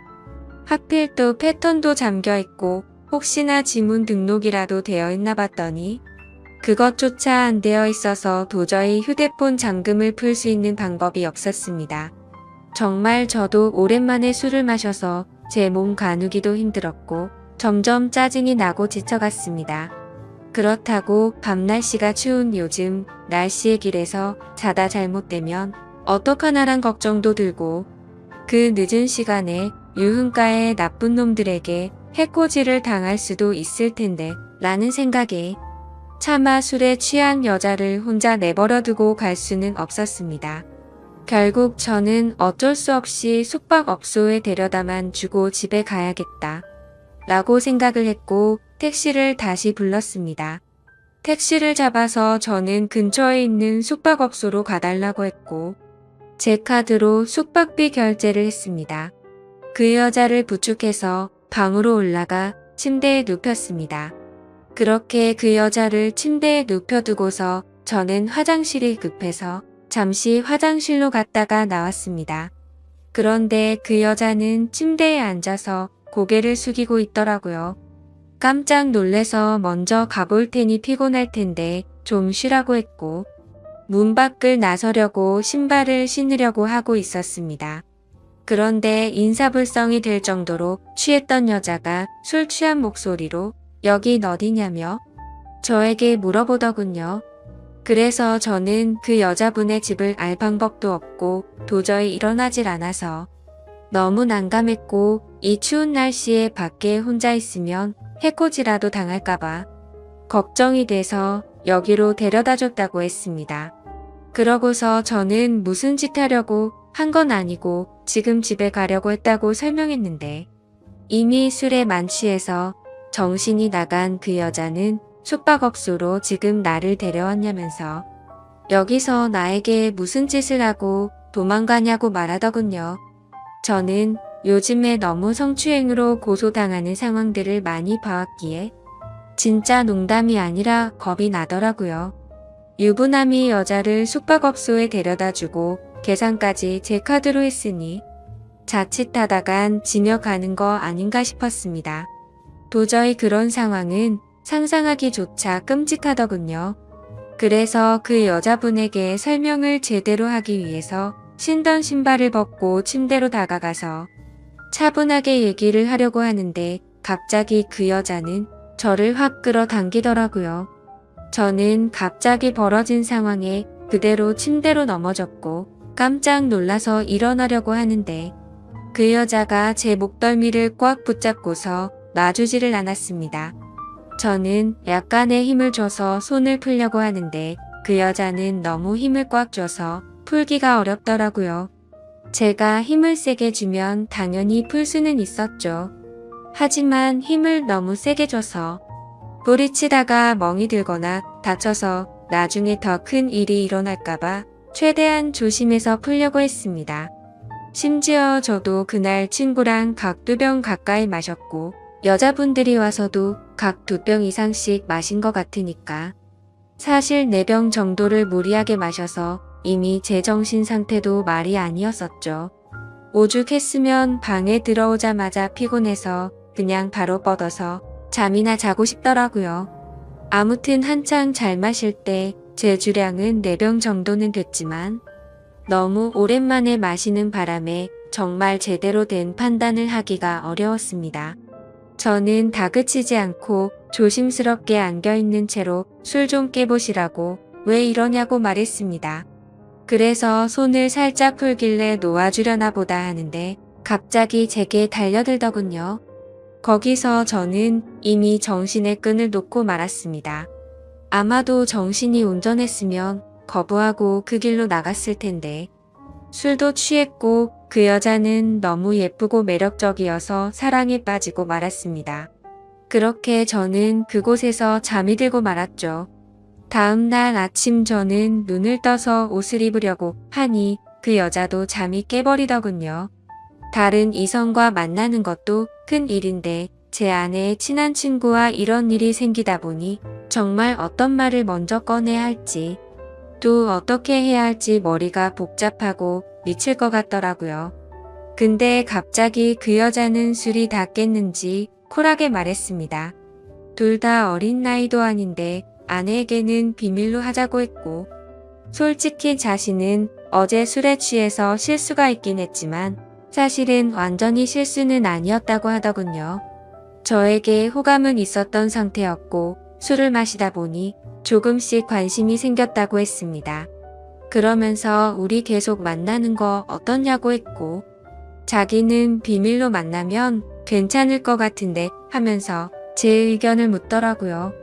하필 또 패턴도 잠겨있고 혹시나 지문 등록이라도 되어 있나 봤더니 그것조차 안 되어 있어서 도저히 휴대폰 잠금을 풀 수 있는 방법이 없었습니다. 정말 저도 오랜만에 술을 마셔서 제 몸 가누기도 힘들었고 점점 짜증이 나고 지쳐갔습니다. 그렇다고 밤 날씨가 추운 요즘 날씨의 길에서 자다 잘못되면 어떡하나란 걱정도 들고 그 늦은 시간에 유흥가의 나쁜 놈들에게 해코지를 당할 수도 있을 텐데 라는 생각에 차마 술에 취한 여자를 혼자 내버려 두고 갈 수는 없었습니다. 결국 저는 어쩔 수 없이 숙박업소에 데려다만 주고 집에 가야겠다 라고 생각을 했고 택시를 다시 불렀습니다. 택시를 잡아서 저는 근처에 있는 숙박업소로 가달라고 했고 제 카드로 숙박비 결제를 했습니다. 그 여자를 부축해서 방으로 올라가 침대에 눕혔습니다. 그렇게 그 여자를 침대에 눕혀두고서 저는 화장실이 급해서 잠시 화장실로 갔다가 나왔습니다. 그런데 그 여자는 침대에 앉아서 고개를 숙이고 있더라고요. 깜짝 놀래서 먼저 가볼 테니 피곤할 텐데 좀 쉬라고 했고 문 밖을 나서려고 신발을 신으려고 하고 있었습니다. 그런데 인사불성이 될 정도로 취했던 여자가 술 취한 목소리로 여긴 어디냐며 저에게 물어보더군요. 그래서 저는 그 여자분의 집을 알 방법도 없고 도저히 일어나질 않아서 너무 난감했고 이 추운 날씨에 밖에 혼자 있으면 해코지라도 당할까봐 걱정이 돼서 여기로 데려다 줬다고 했습니다. 그러고서 저는 무슨 짓 하려고 한 건 아니고 지금 집에 가려고 했다고 설명했는데 이미 술에 만취해서 정신이 나간 그 여자는 숙박업소로 지금 나를 데려왔냐면서 여기서 나에게 무슨 짓을 하고 도망가냐고 말하더군요. 저는 요즘에 너무 성추행으로 고소당하는 상황들을 많이 봐왔기에 진짜 농담이 아니라 겁이 나더라고요. 유부남이 여자를 숙박업소에 데려다주고 계산까지 제 카드로 했으니 자칫하다간 징역 가는 거 아닌가 싶었습니다. 도저히 그런 상황은 상상하기조차 끔찍하더군요. 그래서 그 여자분에게 설명을 제대로 하기 위해서 신던 신발을 벗고 침대로 다가가서 차분하게 얘기를 하려고 하는데 갑자기 그 여자는 저를 확 끌어당기더라고요. 저는 갑자기 벌어진 상황에 그대로 침대로 넘어졌고 깜짝 놀라서 일어나려고 하는데 그 여자가 제 목덜미를 꽉 붙잡고서 놔주지를 않았습니다. 저는 약간의 힘을 줘서 손을 풀려고 하는데 그 여자는 너무 힘을 꽉 줘서 풀기가 어렵더라고요. 제가 힘을 세게 주면 당연히 풀 수는 있었죠. 하지만 힘을 너무 세게 줘서 부딪히다가 멍이 들거나 다쳐서 나중에 더 큰 일이 일어날까봐 최대한 조심해서 풀려고 했습니다. 심지어 저도 그날 친구랑 각 2병 가까이 마셨고 여자분들이 와서도 각 2병 이상씩 마신 것 같으니까 사실 4병 정도를 무리하게 마셔서 이미 제 정신 상태도 말이 아니었었죠. 오죽했으면 방에 들어오자마자 피곤해서 그냥 바로 뻗어서 잠이나 자고 싶더라고요. 아무튼 한창 잘 마실 때 제 주량은 4병 정도는 됐지만 너무 오랜만에 마시는 바람에 정말 제대로 된 판단을 하기가 어려웠습니다. 저는 다그치지 않고 조심스럽게 안겨있는 채로 술 좀 깨보시라고 왜 이러냐고 말했습니다. 그래서 손을 살짝 풀길래 놓아주려나 보다 하는데 갑자기 제게 달려들더군요. 거기서 저는 이미 정신의 끈을 놓고 말았습니다. 아마도 정신이 온전했으면 거부하고 그 길로 나갔을 텐데 술도 취했고 그 여자는 너무 예쁘고 매력적이어서 사랑에 빠지고 말았습니다. 그렇게 저는 그곳에서 잠이 들고 말았죠. 다음 날 아침 저는 눈을 떠서 옷을 입으려고 하니 그 여자도 잠이 깨버리더군요. 다른 이성과 만나는 것도 큰 일인데 제 아내의 친한 친구와 이런 일이 생기다 보니 정말 어떤 말을 먼저 꺼내야 할지 또 어떻게 해야 할지 머리가 복잡하고 미칠 것 같더라고요. 근데 갑자기 그 여자는 술이 다 깼는지 쿨하게 말했습니다. 둘 다 어린 나이도 아닌데 아내에게는 비밀로 하자고 했고 솔직히 자신은 어제 술에 취해서 실수가 있긴 했지만 사실은 완전히 실수는 아니었다고 하더군요. 저에게 호감은 있었던 상태였고 술을 마시다 보니 조금씩 관심이 생겼다고 했습니다. 그러면서 우리 계속 만나는 거 어떻냐고 했고 자기는 비밀로 만나면 괜찮을 것 같은데 하면서 제 의견을 묻더라고요.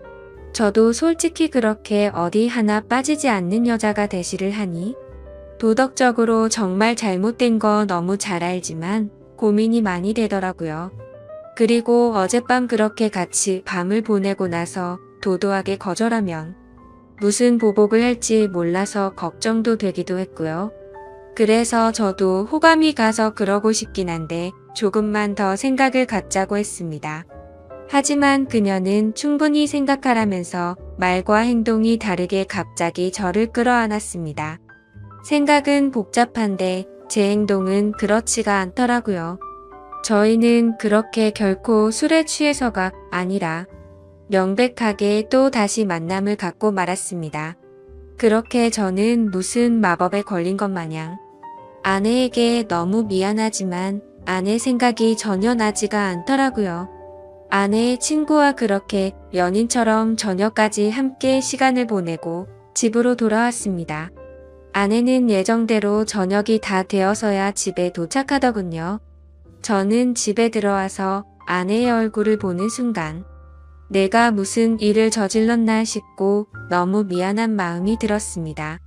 저도 솔직히 그렇게 어디 하나 빠지지 않는 여자가 되시를 하니 도덕적으로 정말 잘못된 거 너무 잘 알지만 고민이 많이 되더라고요. 그리고 어젯밤 그렇게 같이 밤을 보내고 나서 도도하게 거절하면 무슨 보복을 할지 몰라서 걱정도 되기도 했고요. 그래서 저도 호감이 가서 그러고 싶긴 한데 조금만 더 생각을 갖자고 했습니다. 하지만 그녀는 충분히 생각하라면서 말과 행동이 다르게 갑자기 저를 끌어안았습니다. 생각은 복잡한데 제 행동은 그렇지가 않더라고요. 저희는 그렇게 결코 술에 취해서가 아니라 명백하게 또 다시 만남을 갖고 말았습니다. 그렇게 저는 무슨 마법에 걸린 것 마냥 아내에게 너무 미안하지만 아내 생각이 전혀 나지가 않더라고요. 아내의 친구와 그렇게 연인처럼 저녁까지 함께 시간을 보내고 집으로 돌아왔습니다. 아내는 예정대로 저녁이 다 되어서야 집에 도착하더군요. 저는 집에 들어와서 아내의 얼굴을 보는 순간 내가 무슨 일을 저질렀나 싶고 너무 미안한 마음이 들었습니다.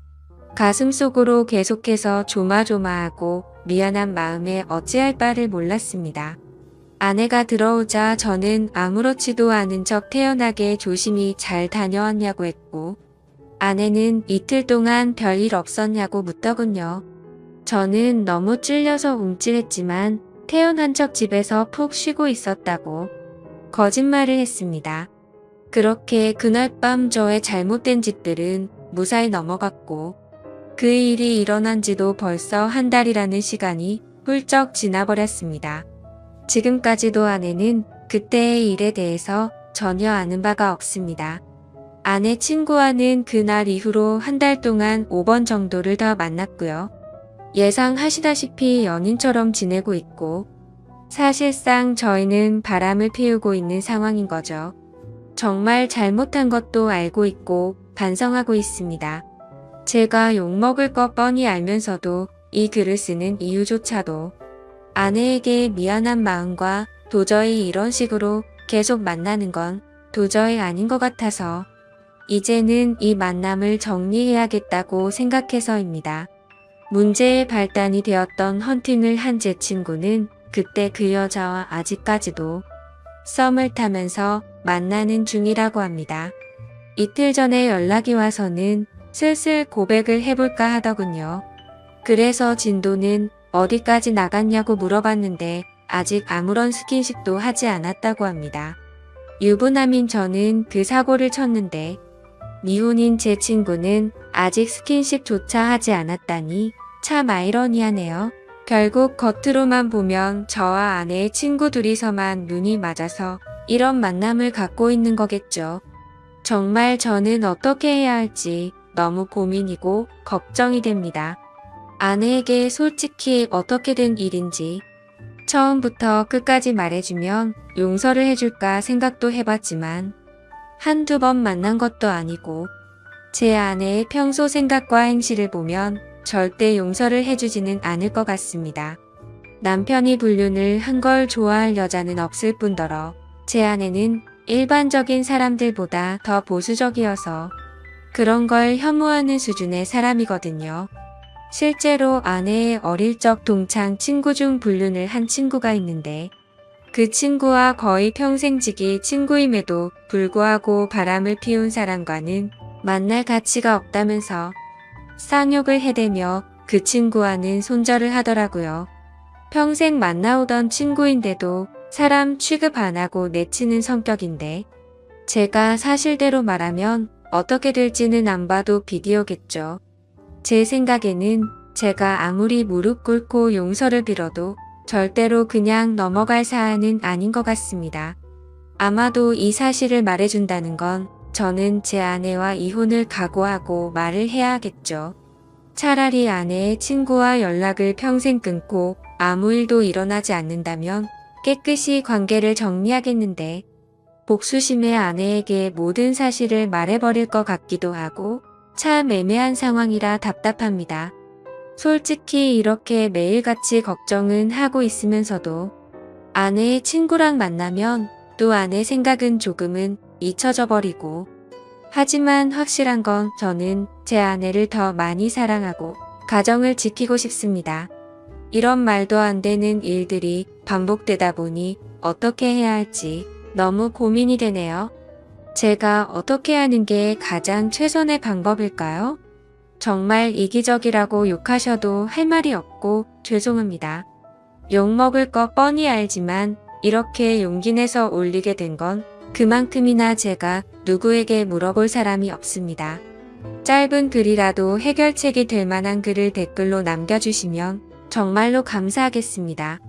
가슴속으로 계속해서 조마조마하고 미안한 마음에 어찌할 바를 몰랐습니다. 아내가 들어오자 저는 아무렇지도 않은 척 태연하게 조심히 잘 다녀왔냐고 했고 아내는 이틀 동안 별일 없었냐고 묻더군요. 저는 너무 찔려서 움찔했지만 태연한 척 집에서 푹 쉬고 있었다고 거짓말을 했습니다. 그렇게 그날 밤 저의 잘못된 짓들은 무사히 넘어갔고 그 일이 일어난 지도 벌써 한 달이라는 시간이 훌쩍 지나버렸습니다. 지금까지도 아내는 그때의 일에 대해서 전혀 아는 바가 없습니다. 아내 친구와는 그날 이후로 한 달 동안 5번 정도를 더 만났고요. 예상하시다시피 연인처럼 지내고 있고 사실상 저희는 바람을 피우고 있는 상황인 거죠. 정말 잘못한 것도 알고 있고 반성하고 있습니다. 제가 욕먹을 것 뻔히 알면서도 이 글을 쓰는 이유조차도 아내에게 미안한 마음과 도저히 이런 식으로 계속 만나는 건 도저히 아닌 것 같아서 이제는 이 만남을 정리해야겠다고 생각해서입니다. 문제의 발단이 되었던 헌팅을 한 제 친구는 그때 그 여자와 아직까지도 썸을 타면서 만나는 중이라고 합니다. 이틀 전에 연락이 와서는 슬슬 고백을 해볼까 하더군요. 그래서 진도는 어디까지 나갔냐고 물어봤는데 아직 아무런 스킨십도 하지 않았다고 합니다. 유부남인 저는 그 사고를 쳤는데 미혼인 제 친구는 아직 스킨십조차 하지 않았다니 참 아이러니하네요. 결국 겉으로만 보면 저와 아내의 친구 둘이서만 눈이 맞아서 이런 만남을 갖고 있는 거겠죠. 정말 저는 어떻게 해야 할지 너무 고민이고 걱정이 됩니다. 아내에게 솔직히 어떻게 된 일인지 처음부터 끝까지 말해주면 용서를 해줄까 생각도 해봤지만 한두 번 만난 것도 아니고 제 아내의 평소 생각과 행실을 보면 절대 용서를 해주지는 않을 것 같습니다. 남편이 불륜을 한 걸 좋아할 여자는 없을 뿐더러 제 아내는 일반적인 사람들보다 더 보수적이어서 그런 걸 혐오하는 수준의 사람이거든요. 실제로 아내의 어릴 적 동창 친구 중 불륜을 한 친구가 있는데 그 친구와 거의 평생지기 친구임에도 불구하고 바람을 피운 사람과는 만날 가치가 없다면서 쌍욕을 해대며 그 친구와는 손절을 하더라고요. 평생 만나오던 친구인데도 사람 취급 안 하고 내치는 성격인데 제가 사실대로 말하면 어떻게 될지는 안 봐도 비디오겠죠. 제 생각에는 제가 아무리 무릎 꿇고 용서를 빌어도 절대로 그냥 넘어갈 사안은 아닌 것 같습니다. 아마도 이 사실을 말해준다는 건 저는 제 아내와 이혼을 각오하고 말을 해야 하겠죠. 차라리 아내의 친구와 연락을 평생 끊고 아무 일도 일어나지 않는다면 깨끗이 관계를 정리하겠는데 복수심에 아내에게 모든 사실을 말해버릴 것 같기도 하고 참 애매한 상황이라 답답합니다. 솔직히 이렇게 매일같이 걱정은 하고 있으면서도 아내의 친구랑 만나면 또 아내 생각은 조금은 잊혀져 버리고 하지만 확실한 건 저는 제 아내를 더 많이 사랑하고 가정을 지키고 싶습니다. 이런 말도 안 되는 일들이 반복되다 보니 어떻게 해야 할지 너무 고민이 되네요. 제가 어떻게 하는 게 가장 최선의 방법일까요? 정말 이기적이라고 욕하셔도 할 말이 없고 죄송합니다. 욕먹을 거 뻔히 알지만 이렇게 용기 내서 올리게 된 건 그만큼이나 제가 누구에게 물어볼 사람이 없습니다. 짧은 글이라도 해결책이 될 만한 글을 댓글로 남겨주시면 정말로 감사하겠습니다.